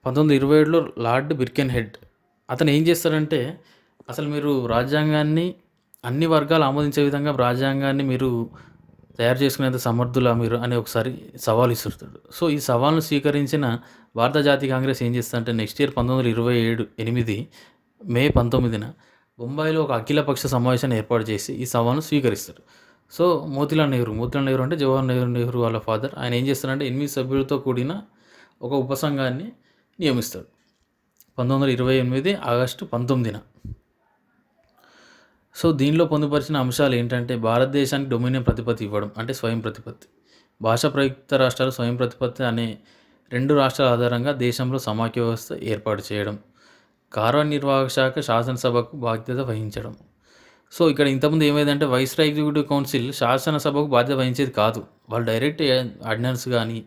1927లో లార్డ్ బిర్కెన్హెడ్ అతను ఏం చేస్తారంటే, అసలు మీరు రాజ్యాంగాన్ని అన్ని వర్గాలు ఆమోదించే విధంగా రాజ్యాంగాన్ని మీరు తయారు చేసుకునేంత సమర్థులా మీరు అని ఒకసారి సవాల్ ఇస్తుంటాడు. సో ఈ సవాల్ను స్వీకరించిన భారత జాతీయ కాంగ్రెస్ ఏం చేస్తుందంటే, నెక్స్ట్ ఇయర్ 1927 మే 19న బొంబాయిలో ఒక అఖిలపక్ష సమావేశాన్ని ఏర్పాటు చేసి ఈ సవాల్ను స్వీకరిస్తారు. సో మోతీలాల్ నెహ్రూ అంటే జవహర్లాల్ నెహ్రూ వాళ్ళ ఫాదర్, ఆయన ఏం చేస్తారంటే 8 సభ్యులతో కూడిన ఒక ఉపసంఘాన్ని నియమిస్తాడు 1928 ఆగస్టు 19న. సో దీనిలో పొందుపరిచిన అంశాలు ఏంటంటే, భారతదేశానికి డొమినియన్ ప్రతిపత్తి ఇవ్వడం, అంటే స్వయం ప్రతిపత్తి, భాషా ప్రయుక్త రాష్ట్రాలు స్వయం ప్రతిపత్తి అనే 2 రాష్ట్రాల ఆధారంగా దేశంలో సమాఖ్య వ్యవస్థ ఏర్పాటు చేయడం, కార్యనిర్వాహక శాఖ శాసనసభకు బాధ్యత వహించడం. సో ఇక్కడ ఇంతకుముందు ఏమైందంటే, వైస్రాయ్ ఎగ్జిక్యూటివ్ కౌన్సిల్ శాసనసభకు బాధ్యత వహించేది కాదు. వాళ్ళు డైరెక్ట్ ఆర్డినెన్స్ కానీ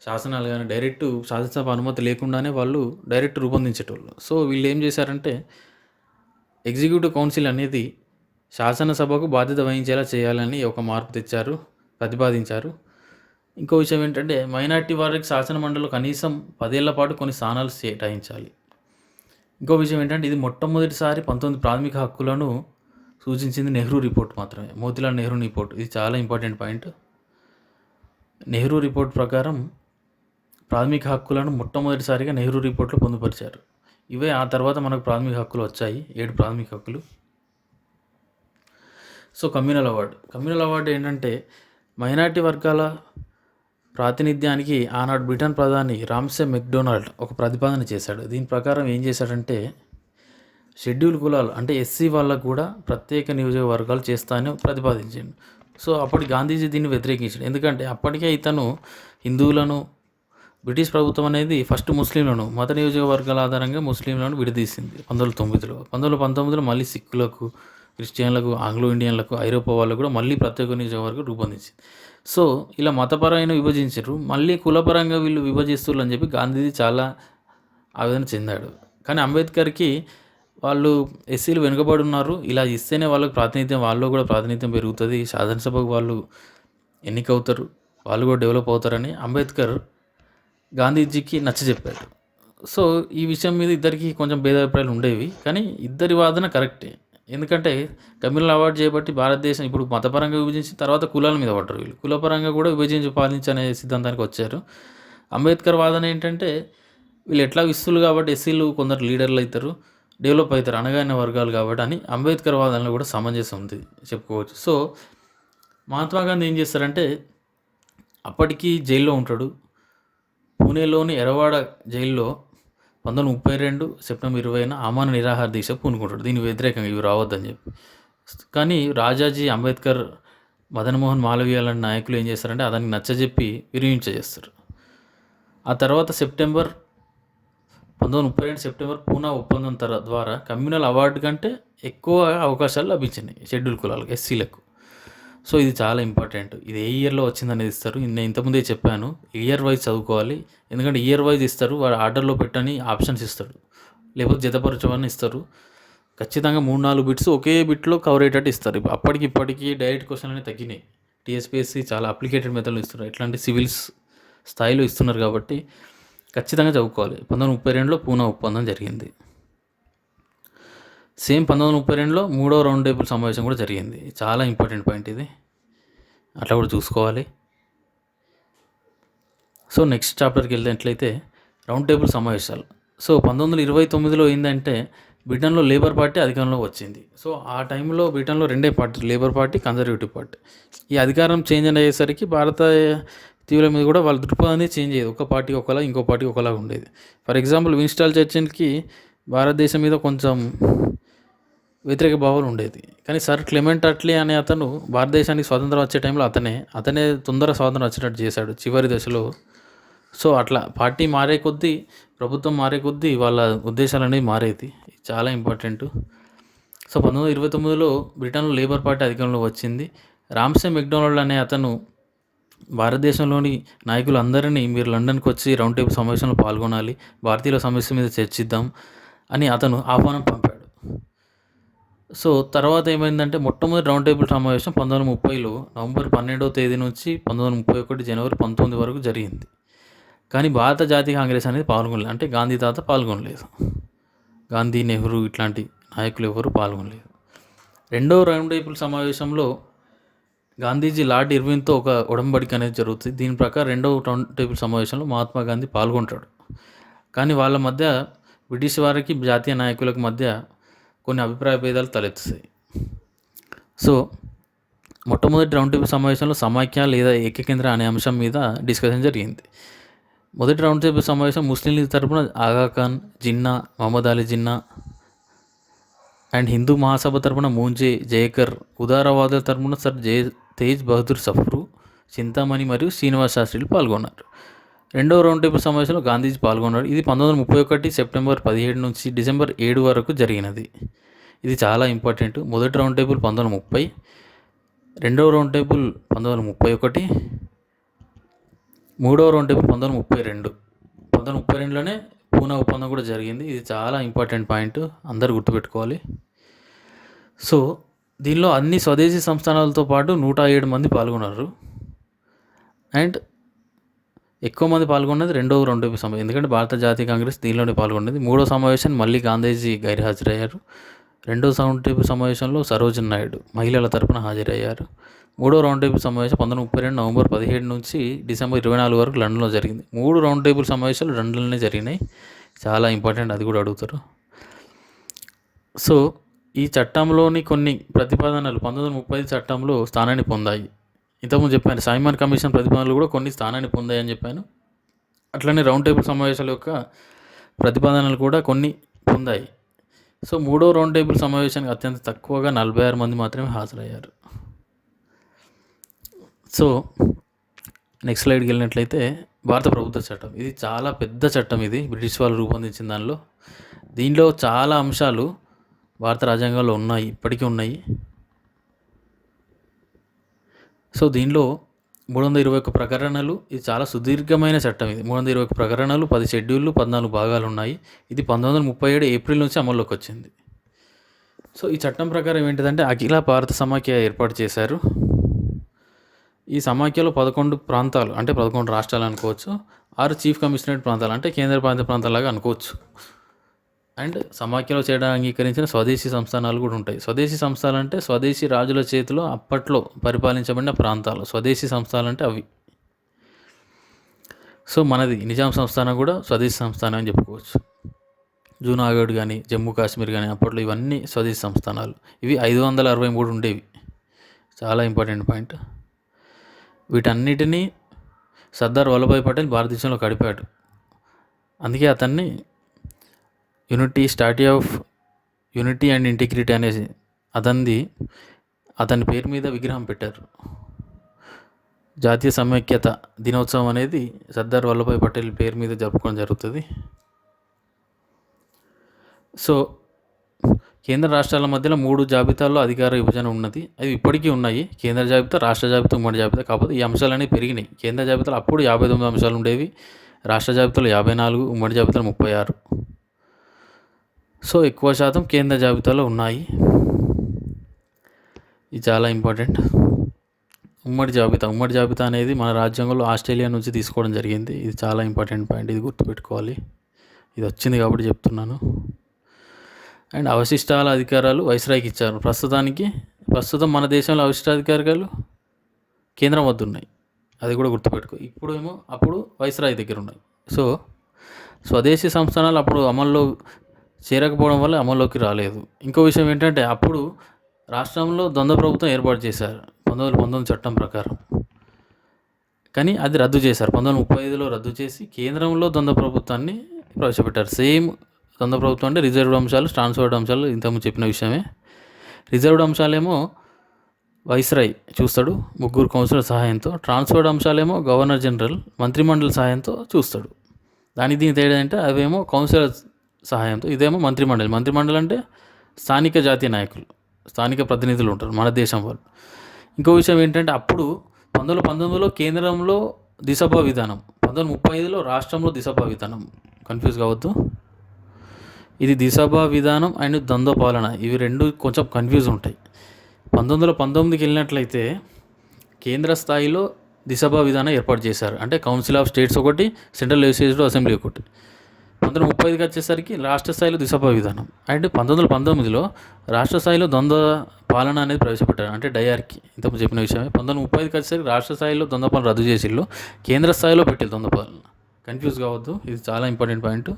శాసనాలు కానీ డైరెక్ట్ శాసనసభ అనుమతి లేకుండానే వాళ్ళు డైరెక్ట్ రూపొందించేటోళ్ళు. సో వీళ్ళు ఏం చేశారంటే, ఎగ్జిక్యూటివ్ కౌన్సిల్ అనేది శాసనసభకు బాధ్యత వహించేలా చేయాలని ఒక మార్పు తెచ్చారు, ప్రతిపాదించారు. ఇంకో విషయం ఏంటంటే, మైనార్టీ వారికి శాసన మండలిలో కనీసం 10 ఏళ్ల పాటు కొన్ని స్థానాలు కేటాయించాలి. ఇంకో విషయం ఏంటంటే, ఇది మొట్టమొదటిసారి 19 ప్రాథమిక హక్కులను సూచించింది నెహ్రూ రిపోర్ట్ మాత్రమే, మోతీలాల్ నెహ్రూ రిపోర్ట్. ఇది చాలా ఇంపార్టెంట్ పాయింట్. నెహ్రూ రిపోర్ట్ ప్రకారం ప్రాథమిక హక్కులను మొట్టమొదటిసారిగా నెహ్రూ రిపోర్ట్లో పొందుపరిచారు. ఇవే ఆ తర్వాత మనకు ప్రాథమిక హక్కులు వచ్చాయి, 7 ప్రాథమిక హక్కులు. సో కమ్యూనల్ అవార్డు ఏంటంటే, మైనార్టీ వర్గాల ప్రాతినిధ్యానికి ఆనాడు బ్రిటన్ ప్రధాని రామ్సే మెక్డొనాల్డ్ ఒక ప్రతిపాదన చేశాడు. దీని ప్రకారం ఏం చేశాడంటే, షెడ్యూల్ కులాలు అంటే ఎస్సీ వాళ్ళకు కూడా ప్రత్యేక నియోజకవర్గాలు చేస్తానని ప్రతిపాదించాడు. సో అప్పటి గాంధీజీ దీన్ని వ్యతిరేకించాడు. ఎందుకంటే అప్పటికే ఇతను హిందువులను, బ్రిటిష్ ప్రభుత్వం అనేది ఫస్ట్ ముస్లింలను మత నియోజకవర్గాల ఆధారంగా ముస్లింలను విడదీసింది 1909లో. 1919లో మళ్ళీ సిక్కులకు, క్రిస్టియన్లకు, ఆంగ్లో ఇండియన్లకు, ఐరోపా వాళ్ళకు కూడా మళ్ళీ ప్రత్యేక నియోజకవర్గం రూపొందించింది. సో ఇలా మతపరమైన విభజించారు, మళ్ళీ కులపరంగా వీళ్ళు విభజిస్తున్నారు అని చెప్పి గాంధీజీ చాలా ఆవేదన చెందాడు. కానీ అంబేద్కర్కి వాళ్ళు ఎస్సీలు వెనుకబడి ఉన్నారు, ఇలా ఇస్తేనే వాళ్ళకి ప్రాతినిధ్యం, వాళ్ళు కూడా ప్రాతినిధ్యం పెరుగుతుంది, శాసనసభకు వాళ్ళు ఎన్నికవుతారు, వాళ్ళు కూడా డెవలప్ అవుతారని అంబేద్కర్ గాంధీజీకి నచ్చజెప్పాడు. సో ఈ విషయం మీద ఇద్దరికి కొంచెం భేదాభిప్రాయాలు ఉండేవి, కానీ ఇద్దరి వాదన కరెక్టే. ఎందుకంటే కమ్యూనల్ అవార్డు చేయబట్టి భారతదేశం ఇప్పుడు మతపరంగా విభజించి తర్వాత కులాల మీద పడ్డారు. వీళ్ళు కులపరంగా కూడా విభజించి పాలించనే సిద్ధాంతానికి వచ్చారు. అంబేద్కర్ వాదన ఏంటంటే, వీళ్ళు ఎట్లా ఇస్తులు కాబట్టి ఎస్సీలు కొందరు లీడర్లు అవుతారు, డెవలప్ అవుతారు, అనగానే వర్గాలు కాబట్టి అని అంబేద్కర్ వాదనలో కూడా సమంజసం ఉంది చెప్పుకోవచ్చు. సో మహాత్మా గాంధీ ఏం చేస్తారంటే, అప్పటికి జైల్లో ఉంటాడు. పూణేలోని ఎరవాడ జైల్లో 1932 సెప్టెంబర్ 20న ఆమరణ నిరాహార దీక్ష పూనుకుంటాడు, దీనికి వ్యతిరేకంగా ఇవి రావద్దని చెప్పి. కానీ రాజాజీ, అంబేద్కర్, మదన్మోహన్ మాలవీయ లాంటి నాయకులు ఏం చేస్తారంటే అతనికి నచ్చజెప్పి విరమించేస్తారు. ఆ తర్వాత 1932 సెప్టెంబర్ పూనా ఒప్పందం ద్వారా కమ్యూనల్ అవార్డు కంటే ఎక్కువ అవకాశాలు లభించినాయి షెడ్యూల్ కులాలకు, ఎస్సీలకు. సో ఇది చాలా ఇంపార్టెంట్. ఇది ఏ ఇయర్లో వచ్చిందనేది ఇస్తారు, నేను ఇంతకుముందే చెప్పాను, ఇయర్ వైజ్ చదువుకోవాలి. ఎందుకంటే ఇయర్ వైజ్ ఇస్తారు, వాడు ఆర్డర్లో పెట్టని ఆప్షన్స్ ఇస్తాడు, లేకపోతే జతపరచమని ఇస్తారు. ఖచ్చితంగా 3-4 బిట్స్ ఒకే బిట్లో కవర్ అయ్యేటట్టు ఇస్తారు. ఇప్పటికి డైరెక్ట్ క్వశ్చన్ అనేవి తగ్గినాయి. టీఎస్పీఎస్సీ చాలా అప్లికేటెడ్ మెథడ్లు ఇస్తున్నారు, ఎట్లాంటి సివిల్స్ స్థాయిలో ఇస్తున్నారు కాబట్టి ఖచ్చితంగా చదువుకోవాలి. 1932లో పూనా ఒప్పందం జరిగింది. సేమ్ 1932లో 3వ రౌండ్ టేబుల్ సమావేశం కూడా జరిగింది. చాలా ఇంపార్టెంట్ పాయింట్ ఇది, అట్లా కూడా చూసుకోవాలి. సో నెక్స్ట్ చాప్టర్కి వెళ్ళినట్లయితే రౌండ్ టేబుల్ సమావేశాలు. సో 1929లో ఏంటంటే, బ్రిటన్లో లేబర్ పార్టీ అధికారంలో వచ్చింది. సో ఆ టైంలో బ్రిటన్లో 2 party, labour party, conservative party. ఈ అధికారం చేంజ్ అయ్యేసరికి భారతీయుల మీద కూడా వాళ్ళ దృక్పథాన్ని చేంజ్ అయ్యేది. ఒక పార్టీ ఒకలా, ఇంకో పార్టీ ఒకలా ఉండేది. ఫర్ ఎగ్జాంపుల్ విన్స్టన్ చర్చిల్కి భారతదేశం మీద కొంచెం వ్యతిరేక భావాలు ఉండేది. కానీ సర్ క్లెమెంట్ అట్లీ అనే అతను భారతదేశానికి స్వాతంత్రం వచ్చే టైంలో అతనే తొందర స్వాతంత్రం వచ్చేటట్టు చేశాడు. చివరి దశలో సో అట్లా పార్టీ మారే కొద్దీ, ప్రభుత్వం మారే కొద్దీ వాళ్ళ ఉద్దేశాలు అనేవి మారేది. ఇది చాలా ఇంపార్టెంట్. సో 1929లో బ్రిటన్లో లేబర్ పార్టీ అధికారంలో వచ్చింది. రామ్సే మెక్డొనాల్డ్ అనే అతను భారతదేశంలోని నాయకులందరినీ మీరు లండన్కి వచ్చి రౌండ్ టేబుల్ సమావేశంలో పాల్గొనాలి, భారతీయుల సమస్య మీద చర్చిద్దాం అని అతను ఆహ్వానం పంపాడు. సో తర్వాత ఏమైందంటే మొట్టమొదటి రౌండ్ టేబుల్ సమావేశం 1930లో నవంబర్ 12వ తేదీ నుంచి 1931 జనవరి 19 వరకు జరిగింది. కానీ భారత జాతీయ కాంగ్రెస్ అనేది పాల్గొనలేదు. అంటే గాంధీ తాత పాల్గొనలేదు. గాంధీ, నెహ్రూ ఇట్లాంటి నాయకులు ఎవరు పాల్గొనలేదు. రెండవ రౌండ్ టేబుల్ సమావేశంలో గాంధీజీ లార్డ్ ఇర్విన్తో ఒక ఉడంబడిక అనేది జరుగుతుంది. దీని ప్రకారం రెండవ రౌండ్ టేబుల్ సమావేశంలో మహాత్మా గాంధీ పాల్గొంటాడు. కానీ వాళ్ళ మధ్య, బ్రిటిష్ వారికి జాతీయ నాయకులకు మధ్య కొన్ని అభిప్రాయ భేదాలు తలెత్తుతాయి. సో మొట్టమొదటి రౌండ్ టేబుల్ సమావేశంలో సమాఖ్య లేదా ఏకకేంద్ర అనే అంశం మీద డిస్కషన్ జరిగింది. మొదటి రౌండ్ టేబుల్ సమావేశం ముస్లిం లీగ్ తరపున ఆగా ఖాన్, జిన్నా, మహమ్మద్ అలీ జిన్నా అండ్ హిందూ మహాసభ తరపున మూంజే జయకర్, ఉదారవాదుల తరపున సర్ తేజ్ బహదూర్ సఫ్రు, చింతామణి మరియు శ్రీనివాస్ శాస్త్రిలు పాల్గొన్నారు. రెండవ రౌండ్ టేబుల్ సమావేశంలో గాంధీజీ పాల్గొన్నాడు. ఇది 1931 సెప్టెంబర్ 17 నుంచి డిసెంబర్ 7 వరకు జరిగినది. ఇది చాలా ఇంపార్టెంట్. మొదటి రౌండ్ టేబుల్ 1930, రెండవ రౌండ్ టేబుల్ 1931, మూడవ రౌండ్ టేబుల్ 1932. 1932లోనే పూనా ఒప్పందం కూడా జరిగింది. ఇది చాలా ఇంపార్టెంట్ పాయింట్, అందరు గుర్తుపెట్టుకోవాలి. సో దీనిలో అన్ని స్వదేశీ సంస్థానాలతో పాటు 107 మంది పాల్గొన్నారు. అండ్ ఎక్కువ మంది పాల్గొన్నది రెండవ రౌండ్ టేబుల్ సమావేశం, ఎందుకంటే భారత జాతీయ కాంగ్రెస్ దీనిలోనే పాల్గొన్నది. మూడో సమావేశాన్ని మళ్ళీ గాంధీజీ గైర్హాజరయ్యారు. రెండో రౌండ్ టేబుల్ సమావేశంలో సరోజిని నాయుడు మహిళల తరపున హాజరయ్యారు. మూడో రౌండ్ టేబుల్ సమావేశం 1932 నవంబర్ 17 నుంచి డిసెంబర్ 24 వరకు లండన్లో జరిగింది. 3 రౌండ్ టేబుల్ సమావేశాలు లండన్లోనే జరిగినాయి. చాలా ఇంపార్టెంట్, అది కూడా అడుగుతారు. సో ఈ చట్టంలోని కొన్ని ప్రతిపాదనలు 1930 చట్టంలో స్థానాన్ని పొందాయి. ఇంతకుముందు చెప్పాను, సైమన్ కమిషన్ ప్రతిపాదనలు కూడా కొన్ని స్థానాన్ని పొందాయని చెప్పాను. అట్లనే రౌండ్ టేబుల్ సమావేశాల యొక్క ప్రతిపాదనలు కూడా కొన్ని పొందాయి. సో మూడో రౌండ్ టేబుల్ సమావేశానికి అత్యంత తక్కువగా 46 మంది మాత్రమే హాజరయ్యారు. సో నెక్స్ట్ స్లైడ్కి వెళ్ళినట్లయితే భారత ప్రభుత్వ చట్టం. ఇది చాలా పెద్ద చట్టం. ఇది బ్రిటిష్ వాళ్ళు రూపొందించిన దీనిలో చాలా అంశాలు భారత రాజ్యాంగంలో ఉన్నాయి, ఇప్పటికీ ఉన్నాయి. సో దీనిలో 321 ప్రకరణలు. ఇది చాలా సుదీర్ఘమైన చట్టం. ఇది 321 ప్రకరణలు, 10 షెడ్యూళ్ళు, 14 భాగాలు ఉన్నాయి. ఇది 1937 ఏప్రిల్ నుంచి అమల్లోకి వచ్చింది. సో ఈ చట్టం ప్రకారం ఏంటిదంటే అఖిల భారత సమాఖ్య ఏర్పాటు చేశారు. ఈ సమాఖ్యలో 11 ప్రాంతాలు, అంటే 11 రాష్ట్రాలు అనుకోవచ్చు, 6 చీఫ్ కమిషనరేట్ ప్రాంతాలు, అంటే కేంద్ర పాలిత ప్రాంతాలాగా అనుకోవచ్చు. అండ్ సమాఖ్యలో చేయడానికి అంగీకరించిన స్వదేశీ సంస్థానాలు కూడా ఉంటాయి. స్వదేశీ సంస్థలు అంటే స్వదేశీ రాజుల చేతిలో అప్పట్లో పరిపాలించబడిన ప్రాంతాలు. స్వదేశీ సంస్థలు అంటే అవి. సో మనది నిజాం సంస్థానం కూడా స్వదేశీ సంస్థానం అని చెప్పుకోవచ్చు. జూనాగఢ్ కానీ, జమ్మూ కాశ్మీర్ కానీ అప్పట్లో ఇవన్నీ స్వదేశీ సంస్థానాలు. ఇవి 563 ఉండేవి. చాలా ఇంపార్టెంట్ పాయింట్. వీటన్నిటినీ సర్దార్ వల్లభాయ్ పటేల్ భారతదేశంలో గడిపాడు. అందుకే అతన్ని statue of unity and integrity అనేసి అతని పేరు మీద విగ్రహం పెట్టారు. జాతీయ సమైక్యత దినోత్సవం అనేది సర్దార్ వల్లభాయ్ పటేల్ పేరు మీద జరుపుకోవడం జరుగుతుంది. సో కేంద్ర రాష్ట్రాల మధ్యలో 3 జాబితాల్లో అధికార విభజన ఉన్నది. అవి ఇప్పటికీ ఉన్నాయి. కేంద్ర జాబితా, రాష్ట్ర జాబితా, ఉమ్మడి జాబితా. కాకపోతే ఈ అంశాలన్నీ పెరిగినాయి. కేంద్ర జాబితాలో అప్పుడు 59 అంశాలు ఉండేవి, రాష్ట్ర జాబితాలో 54, ఉమ్మడి జాబితాలో 36. సో ఎక్కువ శాతం కేంద్ర జాబితాలో ఉన్నాయి. ఇది చాలా ఇంపార్టెంట్. ఉమ్మడి జాబితా అనేది మన రాజ్యాంగంలో ఆస్ట్రేలియా నుంచి తీసుకోవడం జరిగింది. ఇది చాలా ఇంపార్టెంట్ పాయింట్, ఇది గుర్తుపెట్టుకోవాలి. ఇది వచ్చింది కాబట్టి చెప్తున్నాను. అండ్ అవశిష్టాల అధికారాలు వైస్రాయ్కి ఇచ్చారు. ప్రస్తుతం మన దేశంలో అవశిష్టాధికారాలు కేంద్రం వద్ద ఉన్నాయి, అది కూడా గుర్తుపెట్టుకో. అప్పుడు వైస్రాయ్ దగ్గర ఉన్నాయి. సో స్వదేశీ సంస్థానాలు అప్పుడు అమల్లో చేరకపోవడం వల్ల అమల్లోకి రాలేదు. ఇంకో విషయం ఏంటంటే అప్పుడు రాష్ట్రంలో ద్వంద్వ ప్రభుత్వం ఏర్పాటు చేశారు 1919 చట్టం ప్రకారం. కానీ అది రద్దు చేశారు. 1935లో రద్దు చేసి కేంద్రంలో ద్వంద్వ ప్రభుత్వాన్ని ప్రవేశపెట్టారు. సేమ్ ద్వంద్వ ప్రభుత్వం అంటే రిజర్వ్డ్ అంశాలు, ట్రాన్స్ఫర్డ్ అంశాలు ఇంతకుముందు చెప్పిన విషయమే. రిజర్వ్డ్ అంశాలేమో వైస్రాయ్ చూస్తాడు ముగ్గురు కౌన్సిలర్ సహాయంతో. ట్రాన్స్పోర్ట్ అంశాలేమో గవర్నర్ జనరల్ మంత్రిమండలి సహాయంతో చూస్తాడు. దీనికి తేడా అంటే అవేమో కౌన్సిలర్ సహాయంతో, ఇదేమో మంత్రిమండలి. మంత్రిమండలి అంటే స్థానిక జాతీయ నాయకులు, స్థానిక ప్రతినిధులు ఉంటారు మన దేశం వాళ్ళు. ఇంకో విషయం ఏంటంటే అప్పుడు 1919లో కేంద్రంలో దిశభా విధానం, 1935లో రాష్ట్రంలో దిశభా విధానం. కన్ఫ్యూజ్ కావద్దు. ఇది దిశభా విధానం అండ్ ద్వంద్వ పాలన, ఇవి రెండు కొంచెం కన్ఫ్యూజ్ ఉంటాయి. 1919కి వెళ్ళినట్లయితే కేంద్ర స్థాయిలో దిశభా విధానం ఏర్పాటు చేశారు. అంటే కౌన్సిల్ ఆఫ్ స్టేట్స్ ఒకటి, సెంట్రల్ లెజిస్లేటివ్ అసెంబ్లీ ఒకటి. 1930కి వచ్చేసరికి రాష్ట్ర స్థాయిలో దిశభా విధానం. అండ్ 1919లో రాష్ట్ర స్థాయిలో ద్వంద్వ పాలన అనేది ప్రవేశపెట్టారు, అంటే డయార్కి. ఇంతకు చెప్పిన విషయమే. 1930కి వచ్చేసరికి రాష్ట్ర స్థాయిలో ద్వంద్వ పాలన రద్దు చేసిళ్ళు, కేంద్ర స్థాయిలో పెట్టారు ద్వంద్వ పాలన. కన్ఫ్యూజ్ కావద్దు, ఇది చాలా ఇంపార్టెంట్ పాయింట్.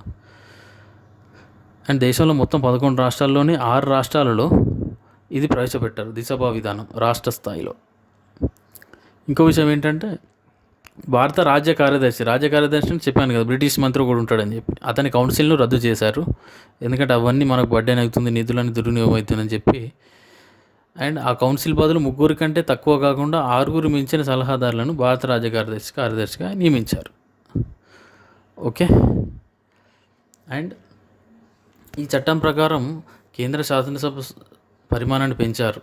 అండ్ దేశంలో మొత్తం 11 రాష్ట్రాల్లోని 6 రాష్ట్రాలలో ఇది ప్రవేశపెట్టారు దిశభా విధానం రాష్ట్ర స్థాయిలో. ఇంకో విషయం ఏంటంటే భారత రాజ్య కార్యదర్శి అని చెప్పాను కదా, బ్రిటిష్ మంత్రి కూడా ఉంటాడని చెప్పి, అతని కౌన్సిల్ను రద్దు చేశారు. ఎందుకంటే అవన్నీ మనకు బర్డెన్ అవుతుంది, నిధులని దుర్వినియోగం అవుతుందని చెప్పి. అండ్ ఆ కౌన్సిల్ బదులు 3 కంటే తక్కువ కాకుండా 6 మించిన సలహాదారులను భారత రాజ్య కార్యదర్శిగా నియమించారు. ఓకే. అండ్ ఈ చట్టం ప్రకారం కేంద్ర శాసనసభ పరిమాణాన్ని పెంచారు.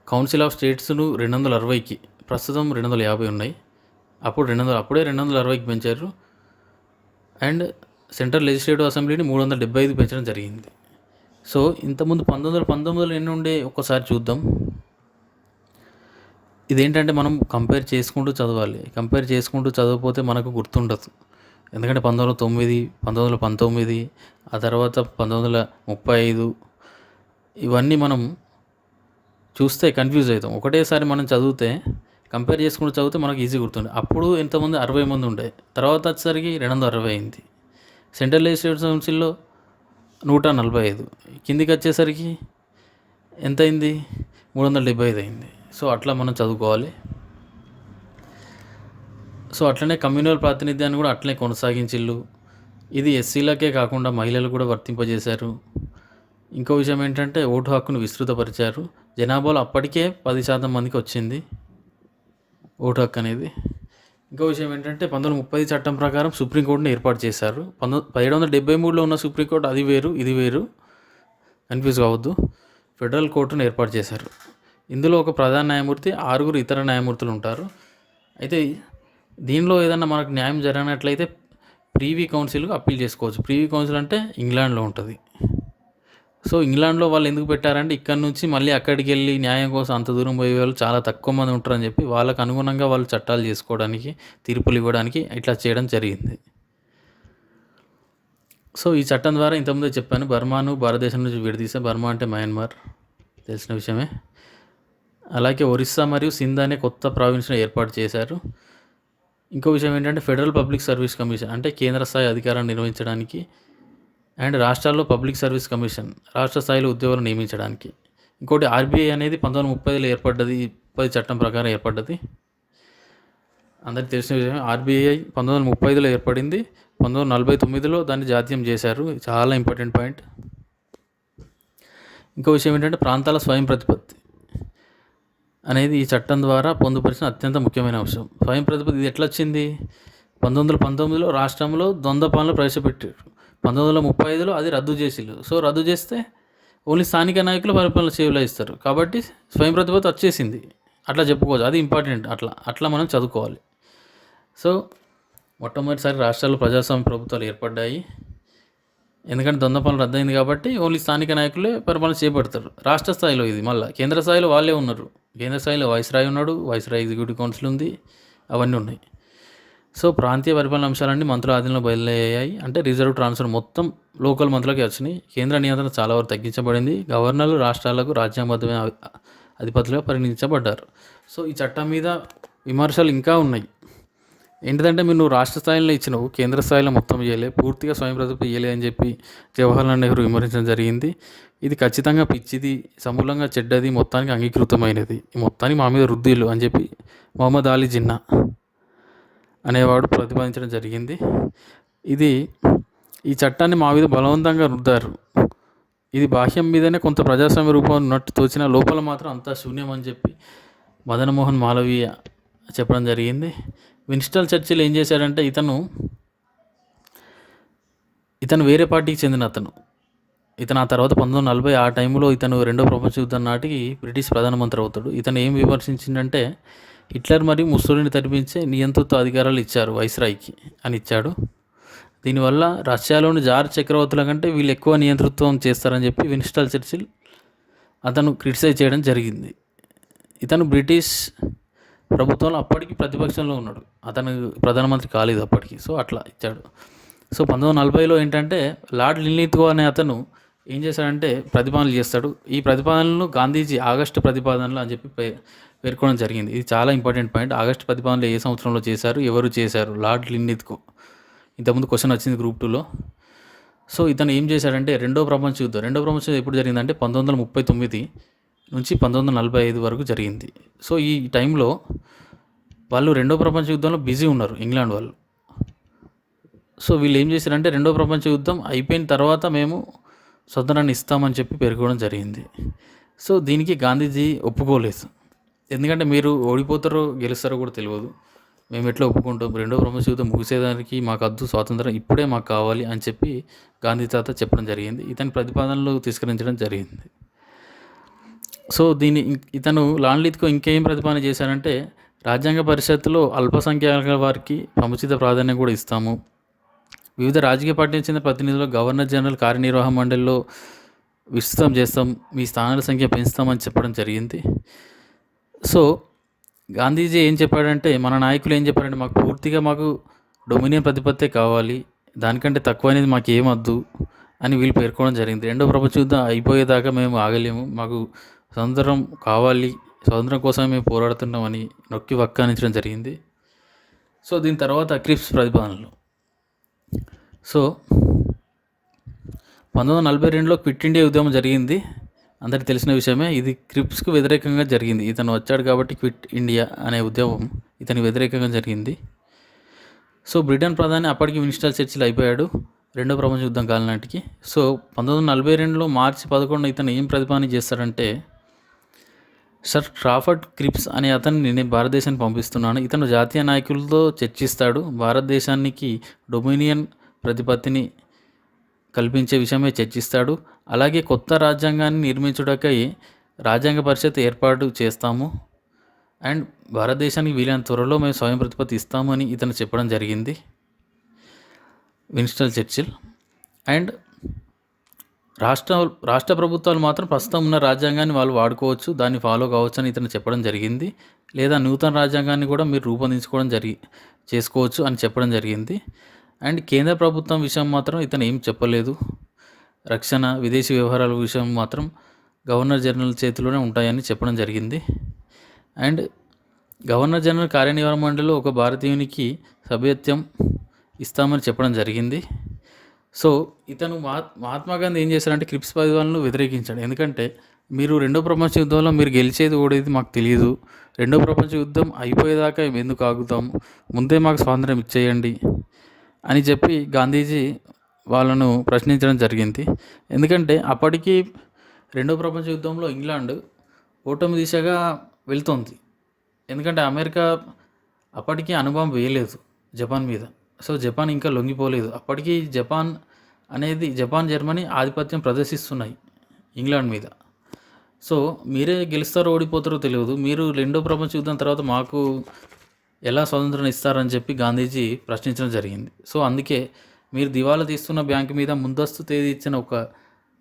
కౌన్సిల్ ఆఫ్ స్టేట్స్ను 260కి, ప్రస్తుతం 250 ఉన్నాయి. అప్పుడే 260కి పెంచారు. అండ్ సెంట్రల్ లెజిస్లేటివ్ అసెంబ్లీని 375 పెంచడం జరిగింది. సో ఇంతకుముందు 1919లో ఎన్ని ఉండే ఒక్కసారి చూద్దాం. ఇదేంటంటే మనం కంపేర్ చేసుకుంటూ చదవాలి. కంపేర్ చేసుకుంటూ చదవకపోతే మనకు గుర్తుండదు. ఎందుకంటే 1909, 1919, ఆ తర్వాత 1935 ఇవన్నీ మనం చూస్తే కన్ఫ్యూజ్ అవుతాం. ఒకటేసారి మనం చదివితే, కంపేర్ చేసుకుంటూ చదివితే మనకు ఈజీ గుర్తుండే. అప్పుడు ఎంతమంది 60 మంది ఉండే, తర్వాత వచ్చేసరికి 260 అయింది. సెంట్రల్ లెజిస్లేటివ్ కౌన్సిల్లో 145, కిందికి వచ్చేసరికి ఎంత అయింది, 375 అయింది. సో అట్లా మనం చదువుకోవాలి. సో అట్లనే కమ్యూనల్ ప్రాతినిధ్యాన్ని కూడా అట్లనే కొనసాగించిళ్ళు. ఇది ఎస్సీలకే కాకుండా మహిళలు కూడా వర్తింపజేశారు. ఇంకో విషయం ఏంటంటే ఓటు హక్కును విస్తృతపరిచారు. జనాభాలో అప్పటికే 10% మందికి వచ్చింది ఓటు హక్కు అనేది. ఇంకో విషయం ఏంటంటే 1930 చట్టం ప్రకారం సుప్రీంకోర్టుని ఏర్పాటు చేశారు. 1773లో ఉన్న సుప్రీంకోర్టు అది వేరు, ఇది వేరు, కన్ఫ్యూజ్ కావద్దు. ఫెడరల్ కోర్టును ఏర్పాటు చేశారు. ఇందులో ఒక ప్రధాన న్యాయమూర్తి, 6 ఇతర న్యాయమూర్తులు ఉంటారు. అయితే దీనిలో ఏదన్నా మనకు న్యాయం జరిగినట్లయితే ప్రీవీ కౌన్సిల్కి అప్పీల్ చేసుకోవచ్చు. ప్రీవీ కౌన్సిల్ అంటే ఇంగ్లాండ్లో ఉంటుంది. సో ఇంగ్లాండ్లో వాళ్ళు ఎందుకు పెట్టారంటే ఇక్కడ నుంచి మళ్ళీ అక్కడికి వెళ్ళి న్యాయం కోసం అంత దూరం పోయే వాళ్ళు చాలా తక్కువ మంది ఉంటారని చెప్పి వాళ్ళకు అనుగుణంగా వాళ్ళు చట్టాలు చేసుకోవడానికి, తీర్పులు ఇవ్వడానికి ఇట్లా చేయడం జరిగింది. సో ఈ చట్టం ద్వారా ఇంతకుముందే చెప్పాను, బర్మాను భారతదేశం నుంచి విడదీసే. బర్మా అంటే మయన్మార్, తెలిసిన విషయమే. అలాగే ఒరిస్సా మరియు సింధ్ అనే కొత్త ప్రావిన్స్ని ఏర్పాటు చేశారు. ఇంకో విషయం ఏంటంటే ఫెడరల్ పబ్లిక్ సర్వీస్ కమిషన్ అంటే కేంద్ర స్థాయి అధికారాన్ని నిర్వహించడానికి, అండ్ రాష్ట్రాల్లో పబ్లిక్ సర్వీస్ కమిషన్ రాష్ట్ర స్థాయిలో ఉద్యోగులను నియమించడానికి. ఇంకోటి ఆర్బీఐ అనేది 1930లో ఏర్పడ్డది, 10 చట్టం ప్రకారం ఏర్పడ్డది. అందరికీ తెలిసిన విషయం. ఆర్బీఐ 1930లో ఏర్పడింది, 1949లో దాన్ని జాతీయం చేశారు. చాలా ఇంపార్టెంట్ పాయింట్. ఇంకో విషయం ఏంటంటే ప్రాంతాల స్వయం ప్రతిపత్తి అనేది ఈ చట్టం ద్వారా పొందుపరిచిన అత్యంత ముఖ్యమైన అంశం. స్వయం ప్రతిపత్తి ఇది ఎట్లా వచ్చింది? 1919లో రాష్ట్రంలో ద్వంద్వ పాలన ప్రవేశపెట్టారు. 1935లో అది రద్దు చేసిళ్ళు. సో రద్దు చేస్తే ఓన్లీ స్థానిక నాయకులు పరిపాలన సేవలు ఇస్తారు. కాబట్టి స్వయం ప్రతిపత్తి వచ్చేసింది, అట్లా చెప్పుకోవచ్చు. అది ఇంపార్టెంట్. అట్లా మనం చదువుకోవాలి. సో మొట్టమొదటిసారి రాష్ట్రాల్లో ప్రజాస్వామ్య ప్రభుత్వాలు ఏర్పడ్డాయి. ఎందుకంటే ద్వంద్వ పాలన రద్దయింది కాబట్టి ఓన్లీ స్థానిక నాయకులే పరిపాలన చేపడతారు. రాష్ట్ర స్థాయిలో ఇది మళ్ళీ కేంద్ర స్థాయిలో వాళ్ళే ఉన్నారు. కేంద్ర స్థాయిలో వైస్రాయ్ ఉన్నాడు, వైస్రాయ్ ఎగ్జిక్యూటివ్ కౌన్సిల్ ఉంది, అవన్నీ ఉన్నాయి. సో ప్రాంతీయ పరిపాలన అంశాలన్నీ మంత్రుల ఆధీనంలో బయలుదేరాయి. అంటే రిజర్వ్ ట్రాన్స్ఫర్ మొత్తం లోకల్ మంత్రులకే వచ్చినాయి. కేంద్ర నియంత్రణ చాలా వరకు తగ్గించబడింది. గవర్నర్లు రాష్ట్రాలకు రాజ్యాంగబద్ధమైన అధిపతులుగా పరిగణించబడ్డారు. సో ఈ చట్టం మీద విమర్శలు ఇంకా ఉన్నాయి. ఏంటిదంటే నువ్వు రాష్ట్ర స్థాయిలో ఇచ్చినావు, కేంద్ర స్థాయిలో మొత్తం చేయలే, పూర్తిగా స్వయం ప్రతిపత్తి ఇయ్యలే అని చెప్పి జవహర్లాల్ నెహ్రూ విమర్శించడం జరిగింది. ఇది ఖచ్చితంగా పిచ్చిది, సమూలంగా చెడ్డది, మొత్తానికి అంగీకృతమైనది, ఈ మొత్తానికి మా మీద రుద్దీలు అని చెప్పి మొహమ్మద్ అలీ జిన్నా అనేవాడు ప్రతిపాదించడం జరిగింది. ఈ చట్టాన్ని మా మీద బలవంతంగా రుద్దారు. ఇది బాహ్యం మీదనే కొంత ప్రజాస్వామ్య రూపం ఉన్నట్టు తోచిన లోపల మాత్రం అంతా శూన్యం అని చెప్పి మదన్మోహన్ మాలవీయ చెప్పడం జరిగింది. విన్స్టన్ చర్చిల్ ఏం చేశాడంటే ఇతను వేరే పార్టీకి చెందిన ఇతను ఆ తర్వాత 1940 ఆ టైంలో ఇతను రెండో ప్రపంచ యుద్ధం నాటికి బ్రిటిష్ ప్రధానమంత్రి అవుతాడు. ఇతను ఏం విమర్శించిందంటే హిట్లర్ మరియు ముస్సోలిని తరిపించే నియంతృత్వ అధికారాలు ఇచ్చారు వైస్రాయ్కి అని ఇచ్చాడు. దీనివల్ల రష్యాలోని జార్ చక్రవర్తుల కంటే వీళ్ళు ఎక్కువ నియంతృత్వం చేస్తారని చెప్పి విన్స్టన్ చర్చిల్ అతను క్రిటిసైజ్ చేయడం జరిగింది. ఇతను బ్రిటిష్ ప్రభుత్వంలో అప్పటికి ప్రతిపక్షంలో ఉన్నాడు, అతను ప్రధానమంత్రి కాలేదు అప్పటికి. సో అట్లా ఇచ్చాడు. సో 1940లో ఏంటంటే లార్డ్ లిన్లిత్గో అనే అతను ఏం చేశాడంటే ప్రతిపాదనలు చేస్తాడు. ఈ ప్రతిపాదనలను గాంధీజీ ఆగస్టు ప్రతిపాదనలు అని చెప్పి పేర్కొనడం జరిగింది. ఇది చాలా ఇంపార్టెంట్ పాయింట్. ఆగస్టు ప్రతిపాదనలు ఏ సంవత్సరంలో చేశారు, ఎవరు చేశారు? Lord Linlithgow. ఇంతకుముందు క్వశ్చన్ వచ్చింది గ్రూప్ 2లో. సో ఇతను ఏం చేశాడంటే రెండో ప్రపంచ యుద్ధం ఎప్పుడు జరిగిందంటే 1939 నుంచి 1945 వరకు జరిగింది. సో ఈ టైంలో వాళ్ళు రెండో ప్రపంచ యుద్ధంలో బిజీ ఉన్నారు, ఇంగ్లాండ్ వాళ్ళు. సో వీళ్ళు ఏం చేశారంటే రెండో ప్రపంచ యుద్ధం అయిపోయిన తర్వాత మేము స్వతంత్రాన్ని ఇస్తామని చెప్పి పేర్కొనడం జరిగింది. సో దీనికి గాంధీజీ ఒప్పుకోలేదు. ఎందుకంటే మీరు ఓడిపోతారో గెలుస్తారో కూడా తెలియదు, మేము ఎట్లా ఒప్పుకుంటాం, రెండో ప్రపంచ యుద్ధం ముగిసేదానికి మాకు అద్దు స్వాతంత్రం ఇప్పుడే మాకు కావాలి అని చెప్పి గాంధీ తాత చెప్పడం జరిగింది. ఇతని ప్రతిపాదనలు తిరస్కరించడం జరిగింది. సో ఇతను లాన్లిత్కో ఇంకేం ప్రతిపాదన చేశారంటే రాజ్యాంగ పరిషత్తులో అల్పసంఖ్యాక వారికి సముచిత ప్రాధాన్యం కూడా ఇస్తాము, వివిధ రాజకీయ పార్టీలకు చెందిన ప్రతినిధులు గవర్నర్ జనరల్ కార్యనిర్వాహక మండలిలో విస్తృతం చేస్తాం, మీ స్థానాల సంఖ్య పెంచుతామని చెప్పడం జరిగింది. సో గాంధీజీ ఏం చెప్పాడంటే మన నాయకులు ఏం చెప్పారంటే మాకు డొమినియన్ ప్రతిపత్తే కావాలి, దానికంటే తక్కువ అనేది మాకు ఏమొద్దు అని వీళ్ళు పేర్కొనడం జరిగింది. రెండో ప్రపంచ యుద్ధం అయిపోయేదాకా మేము ఆగలేము, మాకు స్వతంత్రం కావాలి, స్వతంత్రం కోసమే మేము పోరాడుతున్నామని నొక్కి వక్కానించడం జరిగింది. సో దీని తర్వాత క్రిప్స్ ప్రతిపాదనలు. సో 1942లో క్విట్ ఇండియా ఉద్యమం జరిగింది, అందరికీ తెలిసిన విషయమే. ఇది క్రిప్స్కు వ్యతిరేకంగా జరిగింది. ఇతను వచ్చాడు కాబట్టి క్విట్ ఇండియా అనే ఉద్యమం ఇతనికి వ్యతిరేకంగా జరిగింది. సో బ్రిటన్ ప్రధాని అప్పటికి విన్స్టన్ చర్చిల్ అయిపోయాడు రెండో ప్రపంచ యుద్ధం కాలం నాటికి. సో 1942లో మార్చి 11 ఇతను ఏం ప్రతిపాదన చేస్తాడంటే సర్ క్రాఫర్డ్ క్రిప్స్ అనే అతన్ని నేను భారతదేశానికి పంపిస్తున్నాను, ఇతను జాతీయ నాయకులతో చర్చిస్తాడు, భారతదేశానికి డొమినియన్ ప్రతిపత్తిని కల్పించే విషయమే చర్చిస్తాడు, అలాగే కొత్త రాజ్యాంగాన్ని నిర్మించుటకై రాజ్యాంగ పరిషత్ ఏర్పాటు చేస్తాము అండ్ భారతదేశానికి వీలైన త్వరలో మేము స్వయం ప్రతిపత్తి ఇస్తాము అని ఇతను చెప్పడం జరిగింది విన్స్టన్ చర్చిల్. అండ్ రాష్ట్ర ప్రభుత్వాలు మాత్రం ప్రస్తుతం ఉన్న రాజ్యాంగాన్ని వాళ్ళు వాడుకోవచ్చు, దాన్ని ఫాలో కావచ్చు అని ఇతను చెప్పడం జరిగింది. లేదా నూతన రాజ్యాంగాన్ని కూడా మీరు రూపొందించుకోవడం చేసుకోవచ్చు అని చెప్పడం జరిగింది. అండ్ కేంద్ర ప్రభుత్వం విషయం మాత్రం ఇతను ఏం చెప్పలేదు. రక్షణ, విదేశీ వ్యవహారాల విషయం మాత్రం గవర్నర్ జనరల్ చేతిలోనే ఉంటాయని చెప్పడం జరిగింది. అండ్ గవర్నర్ జనరల్ కార్యనిర్వహణ మండలిలో ఒక భారతీయునికి సభ్యత్వం ఇస్తామని చెప్పడం జరిగింది. సో ఇతను మహాత్మా గాంధీ ఏం చేశారంటే క్రిప్స్ ప్రతిపాదనలను వ్యతిరేకించాడు. ఎందుకంటే మీరు రెండో ప్రపంచ యుద్ధంలో మీరు గెలిచేది ఓడేది మాకు తెలియదు, రెండో ప్రపంచ యుద్ధం అయిపోయేదాకా ఎందుకు ఆగుతాం, ముందే మాకు స్వాతంత్రం ఇచ్చేయండి అని చెప్పి గాంధీజీ వాళ్ళను ప్రశ్నించడం జరిగింది. ఎందుకంటే అప్పటికి రెండో ప్రపంచ యుద్ధంలో ఇంగ్లాండ్ ఓటమి దిశగా వెళ్తుంది. ఎందుకంటే అమెరికా అప్పటికి అణుబాంబు వేయలేదు జపాన్ మీద. సో జపాన్ ఇంకా లొంగిపోలేదు. అప్పటికి జపాన్, జర్మనీ ఆధిపత్యం ప్రదర్శిస్తున్నాయి ఇంగ్లాండ్ మీద. సో మీరే గెలుస్తారో ఓడిపోతారో తెలియదు, మీరు రెండో ప్రపంచ యుద్ధం తర్వాత మాకు ఎలా స్వతంత్రం ఇస్తారని చెప్పి గాంధీజీ ప్రశ్నించడం జరిగింది. సో అందుకే మీరు దివాలా తీస్తున్న బ్యాంకు మీద ముందస్తు తేదీ ఇచ్చిన ఒక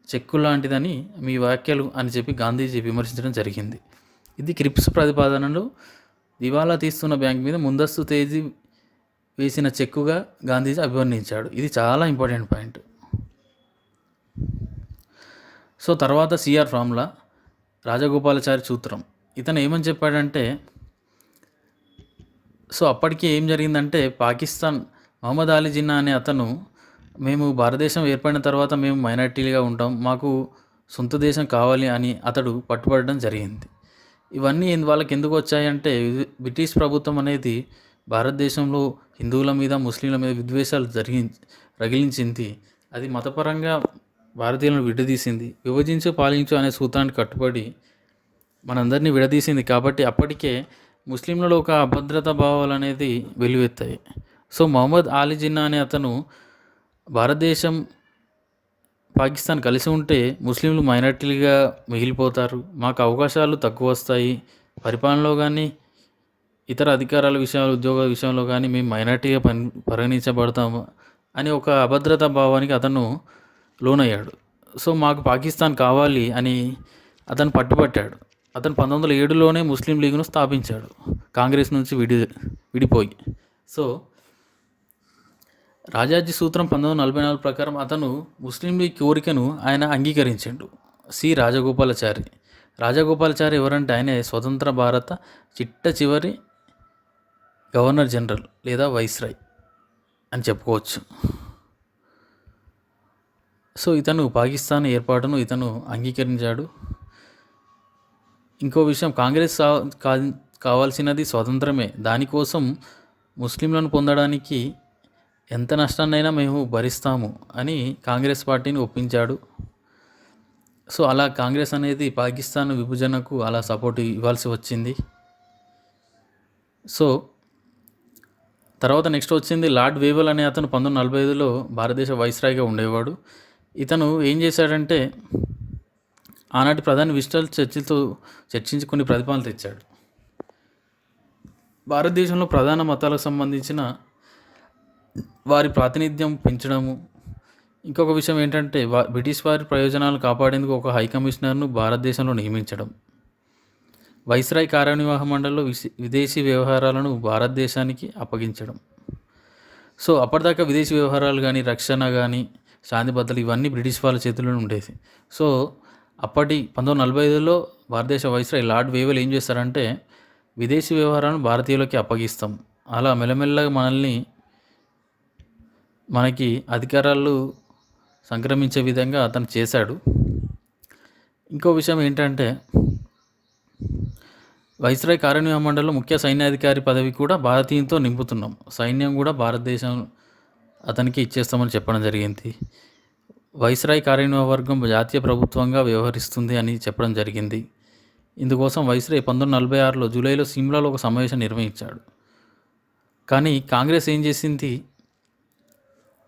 చెక్కు లాంటిదని మీ వ్యాఖ్యలు అని చెప్పి గాంధీజీ విమర్శించడం జరిగింది. ఇది క్రిప్స్ ప్రతిపాదనలు దివాలా తీస్తున్న బ్యాంక్ మీద ముందస్తు తేదీ వేసిన చెక్కుగా గాంధీజీ అభివర్ణించాడు. ఇది చాలా ఇంపార్టెంట్ పాయింట్. సో తర్వాత సిఆర్ ఫార్ములా, రాజగోపాలాచారి సూత్రం. ఇతను ఏమని చెప్పాడంటే సో అప్పటికి ఏం జరిగిందంటే పాకిస్తాన్ మహమ్మద్ అలీ జిన్నా అనే అతను మేము భారతదేశం ఏర్పడిన తర్వాత మేము మైనారిటీలుగా ఉంటాం, మాకు సొంత దేశం కావాలి అని అతడు పట్టుబడడం జరిగింది. ఇవన్నీ వాళ్ళకి ఎందుకు వచ్చాయంటే బ్రిటిష్ ప్రభుత్వం అనేది భారతదేశంలో హిందువుల మీద ముస్లింల మీద విద్వేషాలు రగిలించింది. అది మతపరంగా భారతీయులను విడదీసింది. విభజించు పాలించు అనే సూత్రానికి కట్టుబడి మనందరినీ విడదీసింది. కాబట్టి అప్పటికే ముస్లింలలో ఒక అభద్రతా భావాలు అనేది వెల్లువెత్తాయి. సో మొహమ్మద్ అలీ జిన్నా అనే అతను భారతదేశం పాకిస్తాన్ కలిసి ఉంటే ముస్లింలు మైనార్టీలుగా మిగిలిపోతారు, మాకు అవకాశాలు తక్కువ వస్తాయి, పరిపాలనలో కానీ ఇతర అధికారాల విషయాలు ఉద్యోగ విషయంలో కానీ మేము మైనార్టీగా పరిగణించబడతాము అని ఒక అభద్రతా భావానికి అతను లోనయ్యాడు. సో మాకు పాకిస్తాన్ కావాలి అని అతను పట్టుబట్టాడు. అతను 1907లోనే ముస్లిం లీగ్ను స్థాపించాడు, కాంగ్రెస్ నుంచి విడిపోయి. సో రాజాజీ సూత్రం 1944 ప్రకారం అతను ముస్లిం లీగ్ కోరికను ఆయన అంగీకరించిండు. సి రాజగోపాలాచారి. రాజగోపాలాచారి ఎవరంటే ఆయన స్వతంత్ర భారత చిట్ట చివరి గవర్నర్ జనరల్ లేదా వైస్రాయ్ అని చెప్పుకోవచ్చు. సో ఇతను పాకిస్తాన్ ఏర్పాటును ఇతను అంగీకరించాడు. ఇంకో విషయం, కాంగ్రెస్ కావాల్సినది స్వతంత్రమే, దానికోసం ముస్లింలను పొందడానికి ఎంత నష్టాన్నైనా మేము భరిస్తాము అని కాంగ్రెస్ పార్టీని ఒప్పించాడు. సో అలా కాంగ్రెస్ అనేది పాకిస్తాన్ విభజనకు అలా సపోర్ట్ ఇవ్వాల్సి వచ్చింది. సో తర్వాత నెక్స్ట్ వచ్చింది లార్డ్ వేవెల్ అనే అతను 1945లో భారతదేశ వైస్రాయ్గా ఉండేవాడు. ఇతను ఏం చేశాడంటే ఆనాటి ప్రధాని విస్టల్ చర్చిలతో చర్చించి కొన్ని ప్రతిపాదనలు తెచ్చాడు. భారతదేశంలో ప్రధాన మతాలకు సంబంధించిన వారి ప్రాతినిధ్యం పెంచడము. ఇంకొక విషయం ఏంటంటే బ్రిటిష్ వారి ప్రయోజనాలు కాపాడేందుకు ఒక హై కమిషనర్ను భారతదేశంలో నియమించడం. వైస్రాయ్ కార్యనిర్వాహక మండలిలో విదేశీ వ్యవహారాలను భారతదేశానికి అప్పగించడం. సో అప్పటిదాకా విదేశీ వ్యవహారాలు కానీ రక్షణ కానీ శాంతి భద్రతలు ఇవన్నీ బ్రిటిష్ వాళ్ళ చేతుల్లోనే ఉండేది. సో అప్పటి 1945లో భారతదేశ వైస్రాయ్ లార్డ్ వేవెల్ ఏం చేస్తారంటే విదేశీ వ్యవహారాలను భారతీయులకి అప్పగిస్తాం, అలా మెల్లమెల్లగా మనకి అధికారాలు సంక్రమించే విధంగా అతను చేశాడు. ఇంకో విషయం ఏంటంటే వైస్రాయ్ కార్యనిర్వాహక మండలిలో ముఖ్య సైన్యాధికారి పదవి కూడా భారతీయంతో నింపుతున్నాం, సైన్యం కూడా భారతదేశం అతనికి ఇచ్చేస్తామని చెప్పడం జరిగింది. వైస్రాయ్ కార్యనిర్వాహక వర్గం జాతీయ ప్రభుత్వంగా వ్యవహరిస్తుంది అని చెప్పడం జరిగింది. ఇందుకోసం వైస్రాయ్ 1946లో జూలైలో సిమ్లాలో ఒక సమావేశం నిర్వహించాడు. కానీ కాంగ్రెస్ ఏం చేసింది,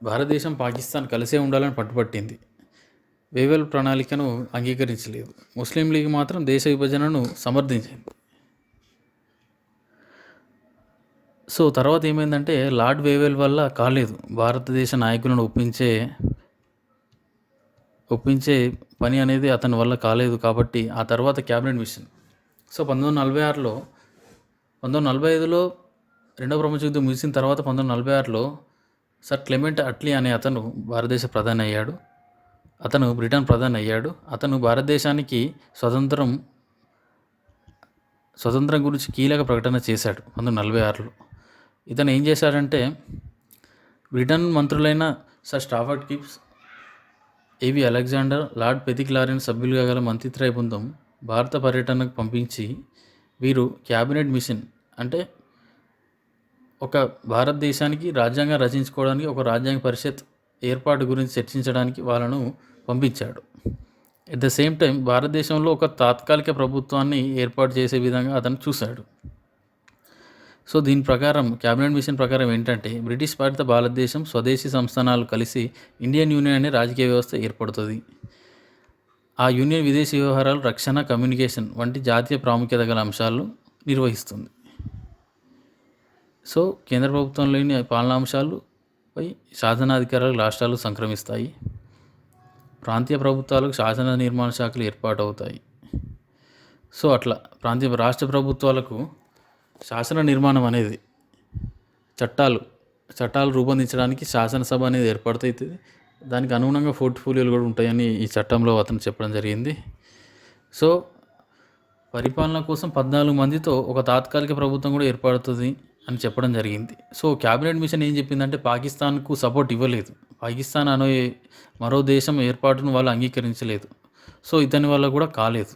భారతదేశం పాకిస్తాన్ కలిసే ఉండాలని పట్టుపట్టింది. వేవెల్ ప్రణాళికను అంగీకరించలేదు. ముస్లిం లీగ్ మాత్రం దేశ విభజనను సమర్థించింది. సో తర్వాత ఏమైందంటే లార్డ్ వేవెల్ వల్ల కాలేదు, భారతదేశ నాయకులను ఒప్పించే పని అనేది అతని వల్ల కాలేదు. కాబట్టి ఆ తర్వాత క్యాబినెట్ మిషన్. సో 1945లో రెండవ ప్రపంచ యుద్ధం ముగిసిన తర్వాత 1946లో సర్ క్లెమెంట్ అట్లీ అనే అతను భారతదేశ ప్రధాని అయ్యాడు. అతను బ్రిటన్ ప్రధాని అయ్యాడు. అతను భారతదేశానికి స్వతంత్రం గురించి కీలక ప్రకటన చేశాడు 1946లో. ఇతను ఏం చేశాడంటే బ్రిటన్ మంత్రులైన సర్ స్టాఫర్డ్ కిప్స్, ఏవి అలెగ్జాండర్, లార్డ్ పెతిక్ లారెన్స్ సభ్యులుగా గల మంత్రిత్రయ బృందం భారత పర్యటనకు పంపించి వీరు క్యాబినెట్ మిషన్ అంటే ఒక భారతదేశానికి రాజ్యాంగం రచించుకోవడానికి ఒక రాజ్యాంగ పరిషత్ ఏర్పాటు గురించి చర్చించడానికి వాళ్ళను పంపించాడు. ఎట్ ద సేమ్ టైం భారతదేశంలో ఒక తాత్కాలిక ప్రభుత్వాన్ని ఏర్పాటు చేసే విధంగా అతను చూశాడు. సో దీని ప్రకారం క్యాబినెట్ మిషన్ ప్రకారం ఏంటంటే బ్రిటిష్ పాలిత భారతదేశం స్వదేశీ సంస్థానాలు కలిసి ఇండియన్ యూనియన్ అనే రాజకీయ వ్యవస్థ ఏర్పడుతుంది. ఆ యూనియన్ విదేశీ వ్యవహారాలు, రక్షణ, కమ్యూనికేషన్ వంటి జాతీయ ప్రాముఖ్యత గల అంశాలను నిర్వహిస్తుంది. సో కేంద్ర ప్రభుత్వంలోని పాలనా అంశాలపై శాసనాధికారాలు రాష్ట్రాలు సంక్రమిస్తాయి. ప్రాంతీయ ప్రభుత్వాలకు శాసన నిర్మాణ శాఖలు ఏర్పాటవుతాయి. సో అట్లా రాష్ట్ర ప్రభుత్వాలకు శాసన నిర్మాణం అనేది చట్టాలు రూపొందించడానికి శాసనసభ అనేది ఏర్పడుతుంది. దానికి అనుగుణంగా పోర్ట్ఫోలియోలు కూడా ఉంటాయని ఈ చట్టంలో అతను చెప్పడం జరిగింది. సో పరిపాలన కోసం 14 మందితో ఒక తాత్కాలిక ప్రభుత్వం కూడా ఏర్పడుతుంది అని చెప్పడం జరిగింది. సో క్యాబినెట్ మిషన్ ఏం చెప్పిందంటే పాకిస్తాన్కు సపోర్ట్ ఇవ్వలేదు. పాకిస్తాన్ అనే మరో దేశం ఏర్పాటును వాళ్ళు అంగీకరించలేదు. సో ఇతని వల్ల కూడా కాలేదు.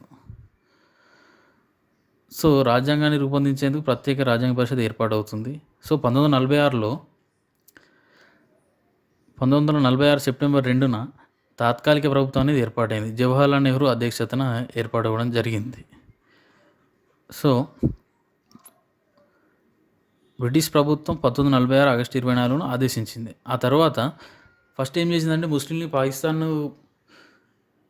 సో రాజ్యాంగాన్ని రూపొందించేందుకు ప్రత్యేక రాజ్యాంగ పరిషత్ ఏర్పాటవుతుంది. సో 1946 సెప్టెంబర్ 2న తాత్కాలిక ప్రభుత్వం అనేది ఏర్పాటైంది. జవహర్లాల్ నెహ్రూ అధ్యక్షతన ఏర్పాటవ్వడం జరిగింది. సో బ్రిటిష్ ప్రభుత్వం 1946 ఆగస్టు 24న ఆదేశించింది. ఆ తర్వాత ఫస్ట్ ఏం చేసిందంటే ముస్లింని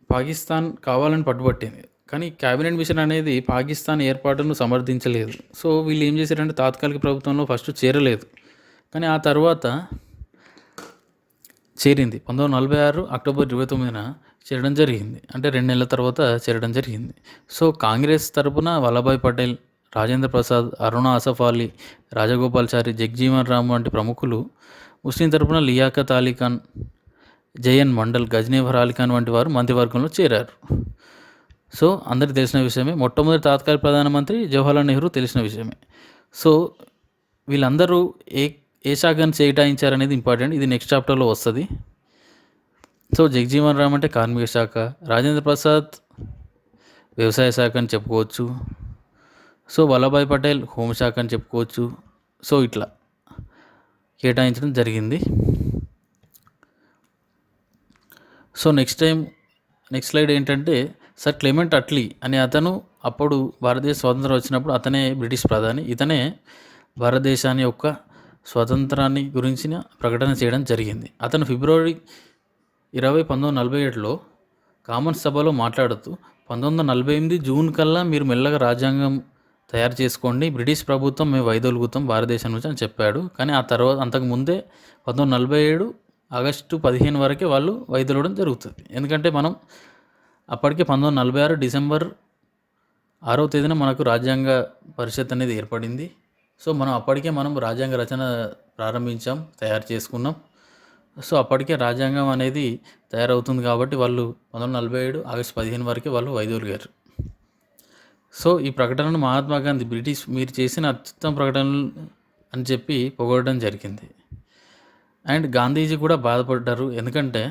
పాకిస్తాన్ కావాలని పట్టుబట్టింది. కానీ క్యాబినెట్ మిషన్ అనేది పాకిస్తాన్ ఏర్పాటును సమర్థించలేదు. సో వీళ్ళు ఏం చేశారంటే తాత్కాలిక ప్రభుత్వంలో ఫస్ట్ చేరలేదు, కానీ ఆ తర్వాత చేరింది. 1946 అక్టోబర్ 29న చేరడం జరిగింది. అంటే 2 నెలల తర్వాత చేరడం జరిగింది. సో కాంగ్రెస్ తరపున వల్లభాయ్ పటేల్, రాజేంద్ర ప్రసాద్, అరుణ అసఫ్ అలీ, రాజగోపాల్చారి, జగ్జీవన్ రామ్ వంటి ప్రముఖులు, ముస్లిం తరపున లియాఖత్ అలీ ఖాన్, జయన్ మండల్, గజ్నీఫర్ అలీ ఖాన్ వంటి వారు మంత్రివర్గంలో చేరారు. సో అందరికీ తెలిసిన విషయమే. మొట్టమొదటి తాత్కాలిక ప్రధానమంత్రి జవహర్లాల్ నెహ్రూ తెలిసిన విషయమే. సో వీళ్ళందరూ ఏ శాఖను చేటాయించారనేది ఇంపార్టెంట్. ఇది నెక్స్ట్ చాప్టర్లో వస్తుంది. సో జగ్జీవన్ రామ్ అంటే కార్మిక శాఖ, రాజేంద్ర ప్రసాద్ వ్యవసాయ శాఖ అని చెప్పుకోవచ్చు. సో వల్లభాయ్ పటేల్ హోంశాఖ అని చెప్పుకోవచ్చు. సో ఇట్లా కేటాయించడం జరిగింది. సో నెక్స్ట్ స్లైడ్ ఏంటంటే సర్ క్లెమెంట్ అట్లీ అనే అతను అప్పుడు భారతదేశ స్వాతంత్రం వచ్చినప్పుడు అతనే బ్రిటిష్ ప్రధాని. ఇతనే భారతదేశాన్ని యొక్క స్వాతంత్రాన్ని గురించిన ప్రకటన చేయడం జరిగింది. అతను ఫిబ్రవరి 20, 1947లో కామన్ సభలో మాట్లాడుతూ 1948 జూన్ కల్లా మీరు మెల్లగా రాజ్యాంగం తయారు చేసుకోండి, బ్రిటిష్ ప్రభుత్వం మేము వైదొలుగుతాం భారతదేశం నుంచి అని చెప్పాడు. కానీ ఆ తర్వాత అంతకుముందే 1947 ఆగస్టు 15 వరకే వాళ్ళు వైదొలగడం జరుగుతుంది. ఎందుకంటే మనం అప్పటికే 1946 డిసెంబర్ 6వ తేదీన మనకు రాజ్యాంగ పరిషత్ అనేది ఏర్పడింది. సో అప్పటికే మనం రాజ్యాంగ రచన ప్రారంభించాం, తయారు చేసుకున్నాం. సో అప్పటికే రాజ్యాంగం అనేది తయారవుతుంది కాబట్టి వాళ్ళు 1947 ఆగస్టు 15 వరకే వాళ్ళు వైదొలిగారు. సో ఈ ప్రకటనను మహాత్మా గాంధీ మీరు చేసిన అత్యుత్తమ ప్రకటనలు అని చెప్పి పొగడడం జరిగింది. అండ్ గాంధీజీ కూడా బాధపడ్డారు, ఎందుకంటే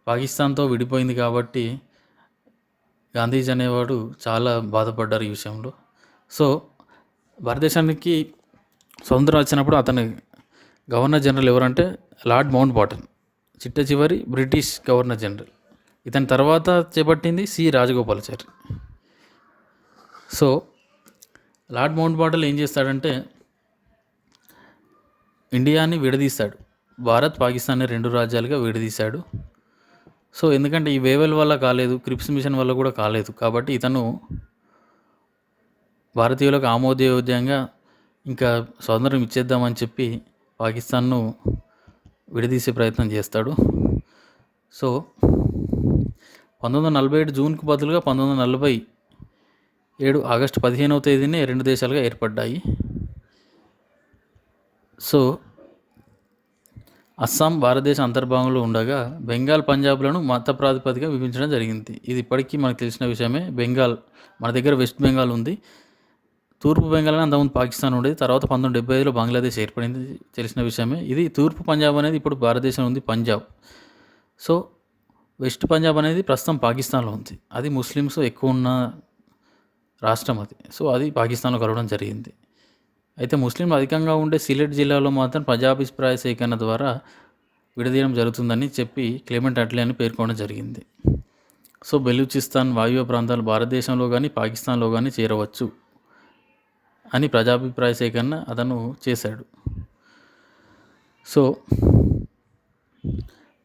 పాకిస్తాన్తో విడిపోయింది కాబట్టి గాంధీజీ అనేవాడు చాలా బాధపడ్డారు ఈ విషయంలో. సో భారతదేశానికి స్వతంత్రం వచ్చినప్పుడు అతని గవర్నర్ జనరల్ ఎవరంటే లార్డ్ మౌంట్ బాటన్, చిట్ట చివరి బ్రిటిష్ గవర్నర్ జనరల్. ఇతని తర్వాత చేపట్టింది C Rajagopalachari. So lord Mountbatten ఏం చేస్తాడంటే ఇండియాని విడదీస్తాడు, భారత్ పాకిస్తాన్ని 2 రాజ్యాలుగా విడదీశాడు. సో ఎందుకంటే ఈ వేవెల్ వల్ల కాలేదు, క్రిప్స్ మిషన్ వల్ల కూడా కాలేదు, కాబట్టి ఇతను భారతీయులకు ఆమోదయోగ్యంగా ఇంకా స్వాతంత్రం ఇచ్చేద్దామని చెప్పి పాకిస్తాన్ను విడదీసే ప్రయత్నం చేస్తాడు. సో 1947 జూన్కు బదులుగా 1947 ఆగస్టు 15వ తేదీనే 2 దేశాలుగా ఏర్పడ్డాయి. సో అస్సాం భారతదేశ అంతర్భాగంలో ఉండగా బెంగాల్, పంజాబ్లను మత ప్రాతిపదిక విభజించడం జరిగింది. ఇది ఇప్పటికీ మనకు తెలిసిన విషయమే. బెంగాల్ మన దగ్గర వెస్ట్ బెంగాల్ ఉంది, తూర్పు బెంగాల్ అని అంతకుముందు పాకిస్తాన్ ఉండేది. తర్వాత 1975లో బంగ్లాదేశ్ ఏర్పడింది, తెలిసిన విషయమే. ఇది తూర్పు పంజాబ్ అనేది ఇప్పుడు భారతదేశంలో ఉంది పంజాబ్. సో వెస్ట్ పంజాబ్ అనేది ప్రస్తుతం పాకిస్తాన్లో ఉంది, అది ముస్లిమ్స్ ఎక్కువ ఉన్న రాష్ట్రం అది. సో అది పాకిస్తాన్లో కలవడం జరిగింది. అయితే ముస్లింలు అధికంగా ఉండే సిలెట్ జిల్లాలో మాత్రం ప్రజాభిప్రాయ సేకరణ ద్వారా విడదీయడం జరుగుతుందని చెప్పి క్లెమెంట్ అట్లీ అని పేర్కొనడం జరిగింది. సో బెలూచిస్తాన్, వాయువ్య ప్రాంతాలు భారతదేశంలో కానీ పాకిస్తాన్లో కానీ చేరవచ్చు అని ప్రజాభిప్రాయ సేకరణ అతను చేశాడు. సో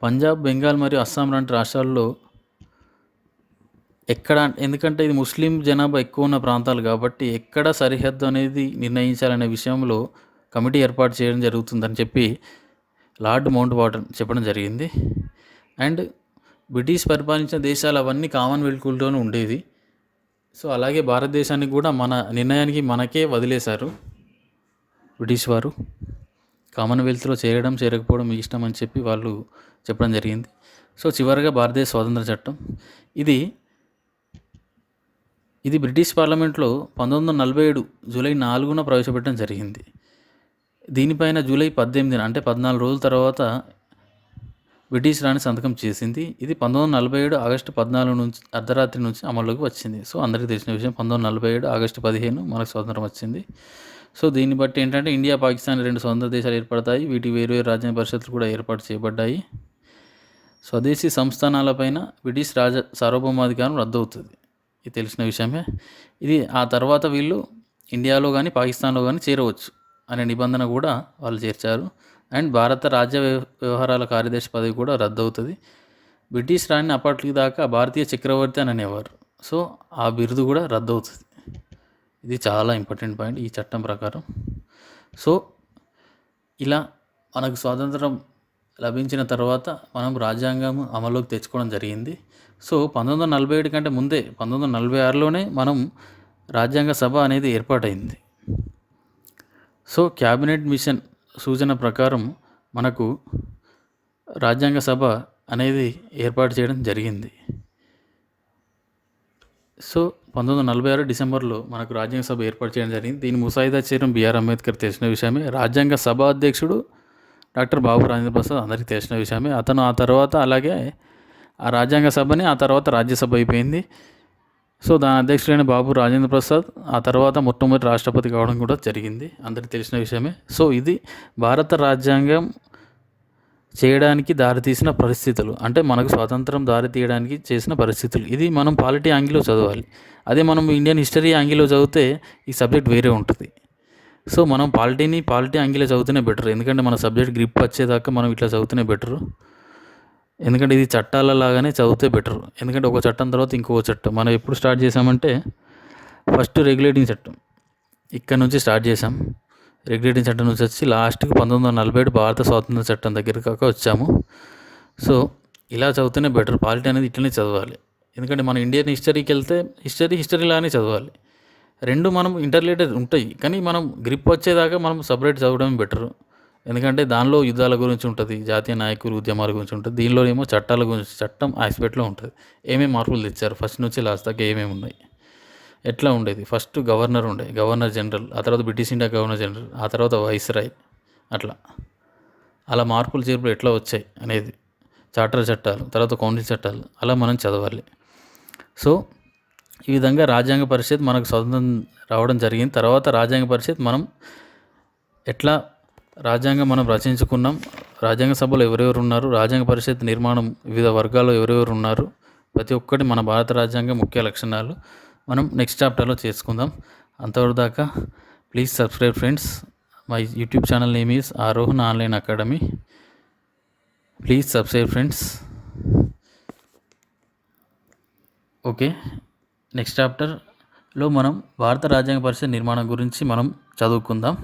పంజాబ్, బెంగాల్ మరియు అస్సాం లాంటి రాష్ట్రాల్లో ఎందుకంటే ఇది ముస్లిం జనాభా ఎక్కువ ఉన్న ప్రాంతాలు కాబట్టి ఎక్కడ సరిహద్దు అనేది నిర్ణయించాలనే విషయంలో కమిటీ ఏర్పాటు చేయడం జరుగుతుందని చెప్పి లార్డ్ మౌంట్ బాటన్ చెప్పడం జరిగింది. అండ్ బ్రిటిష్ పరిపాలించిన దేశాలు అవన్నీ కామన్వెల్త్లోనే ఉండేది. సో అలాగే భారతదేశానికి కూడా మన నిర్ణయానికి మనకే వదిలేశారు బ్రిటిష్ వారు. కామన్వెల్త్లో చేరకపోవడం మీ ఇష్టం అని చెప్పి వాళ్ళు చెప్పడం జరిగింది. సో చివరిగా భారతదేశ స్వాతంత్ర చట్టం, ఇది బ్రిటిష్ పార్లమెంట్లో 1947 జూలై 4న ప్రవేశపెట్టడం జరిగింది. దీనిపైన జూలై 18 అంటే 14 రోజుల తర్వాత బ్రిటిష్ రాణి సంతకం చేసింది. ఇది 1947 ఆగస్టు 14 నుంచి అర్ధరాత్రి నుంచి అమల్లోకి వచ్చింది. సో అందరికీ తెలిసిన విషయం, 1947 ఆగస్టు 15 మనకు స్వాతంత్రం వచ్చింది. సో దీన్ని బట్టి ఏంటంటే ఇండియా, పాకిస్తాన్ 2 స్వతంత్ర దేశాలు ఏర్పడతాయి. వీటి వేరు రాజ్యాంగ పరిషత్తులు కూడా ఏర్పాటు చేయబడ్డాయి. స్వదేశీ సంస్థానాలపైన బ్రిటిష్ సార్వభౌమాధికారం రద్దవుతుంది. ఇది తెలిసిన విషయమే. ఇది ఆ తర్వాత వీళ్ళు ఇండియాలో కానీ పాకిస్తాన్లో కానీ చేరవచ్చు అనే నిబంధన కూడా వాళ్ళు చేర్చారు. అండ్ భారత రాజ్య వ్యవహారాల కార్యదర్శి పదవి కూడా రద్దవుతుంది. బ్రిటిష్ రాణిని అప్పటికి దాకా భారతీయ చక్రవర్తి అని అనేవారు. సో ఆ బిరుదు కూడా రద్దవుతుంది. ఇది చాలా ఇంపార్టెంట్ పాయింట్ ఈ చట్టం ప్రకారం. సో ఇలా మనకు స్వాతంత్రం లభించిన తర్వాత మనం రాజ్యాంగం అమల్లోకి తెచ్చుకోవడం జరిగింది. సో 1947 కంటే ముందే 1946లోనే మనం రాజ్యాంగ సభ అనేది ఏర్పాటైంది. సో క్యాబినెట్ మిషన్ సూచన ప్రకారం మనకు రాజ్యాంగ సభ అనేది ఏర్పాటు చేయడం జరిగింది. సో 1946 డిసెంబర్లో మనకు రాజ్యాంగ సభ ఏర్పాటు చేయడం జరిగింది. దీని ముసాయిదా చేయడం బిఆర్ అంబేద్కర్ తెలిసిన విషయమే. రాజ్యాంగ సభ అధ్యక్షుడు డాక్టర్ బాబు రాజేంద్ర ప్రసాద్ అందరికీ తెలిసిన విషయమే. అతను ఆ తర్వాత అలాగే ఆ రాజ్యాంగ సభని ఆ తర్వాత రాజ్యసభ అయిపోయింది. సో దాని అధ్యక్షుడైన బాబు రాజేంద్ర ప్రసాద్ ఆ తర్వాత మొట్టమొదటి రాష్ట్రపతి కావడం కూడా జరిగింది, అందరికీ తెలిసిన విషయమే. సో ఇది భారత రాజ్యాంగం చేయడానికి దారితీసిన పరిస్థితులు, అంటే మనకు స్వాతంత్రం దారి తీయడానికి చేసిన పరిస్థితులు. ఇది మనం పాలిటీ యాంగిల్లో చదవాలి. అదే మనం ఇండియన్ హిస్టరీ యాంగిల్లో చదివితే ఈ సబ్జెక్ట్ వేరే ఉంటుంది. సో మనం పాలిటీ యాంగిల్లో చదివితేనే బెటర్, ఎందుకంటే మన సబ్జెక్ట్ గ్రిప్ వచ్చేదాకా మనం ఇట్లా చదివితేనే బెటరు. ఎందుకంటే ఇది చట్టాల లాగానే చదివితే బెటర్. ఎందుకంటే ఒక చట్టం తర్వాత ఇంకో చట్టం. మనం ఎప్పుడు స్టార్ట్ చేసామంటే ఫస్ట్ రెగ్యులేటింగ్ చట్టం ఇక్కడ నుంచి స్టార్ట్ చేసాం. రెగ్యులేటింగ్ చట్టం నుంచి వచ్చి లాస్ట్కి 1947 భారత స్వాతంత్ర చట్టం దగ్గరికి కాక వచ్చాము. సో ఇలా చదివితేనే బెటర్. పాలిటీ అనేది ఇట్లనే చదవాలి. ఎందుకంటే మనం ఇండియన్ హిస్టరీకి వెళ్తే హిస్టరీలానే చదవాలి. రెండు మనం ఇంటర్రిలేటెడ్ ఉంటాయి, కానీ మనం గ్రిప్ వచ్చేదాకా మనం సపరేట్ చదవడం బెటర్. ఎందుకంటే దానిలో యుద్ధాల గురించి ఉంటుంది, జాతీయ నాయకులు ఉద్యమాల గురించి ఉంటుంది. దీనిలో ఏమో చట్టాల గురించి, చట్టం ఆస్పెక్ట్లో ఉంటుంది. ఏమేమి మార్పులు తెచ్చారు ఫస్ట్ నుంచి లాస్ట్ దాకా ఏమేమి ఉన్నాయి, ఎట్లా ఉండేది. ఫస్ట్ గవర్నర్ గవర్నర్ జనరల్, ఆ తర్వాత బ్రిటిష్ ఇండియా గవర్నర్ జనరల్, ఆ తర్వాత వైస్రాయ్, అలా మార్పులు చేర్పులు ఎట్లా వచ్చాయి అనేది, చార్టర్ చట్టాలు, తర్వాత కౌన్సిల్ చట్టాలు, అలా మనం చదవాలి. సో ఈ విధంగా రాజ్యాంగ పరిషత్ మనకు స్వతంత్రం రావడం జరిగింది. తర్వాత రాజ్యాంగ పరిషత్ మనం ఎట్లా రాజ్యాంగం మనం రచించుకున్నాం, రాజ్యాంగ సభలో ఎవరెవరు ఉన్నారు, రాజ్యాంగ పరిషత్ నిర్మాణం వివిధ వర్గాల్లో ఎవరెవరు ఉన్నారు, ప్రతి ఒక్కటి మన భారత రాజ్యాంగ ముఖ్య లక్షణాలు మనం నెక్స్ట్ చాప్టర్లో చేసుకుందాం. అంతవరకు దాకా please subscribe friends. My YouTube channel name is Arohana online academy. Please subscribe friends. Okay, next చాప్టర్లో మనం భారత రాజ్యాంగ పరిషత్ నిర్మాణం గురించి మనం చదువుకుందాం.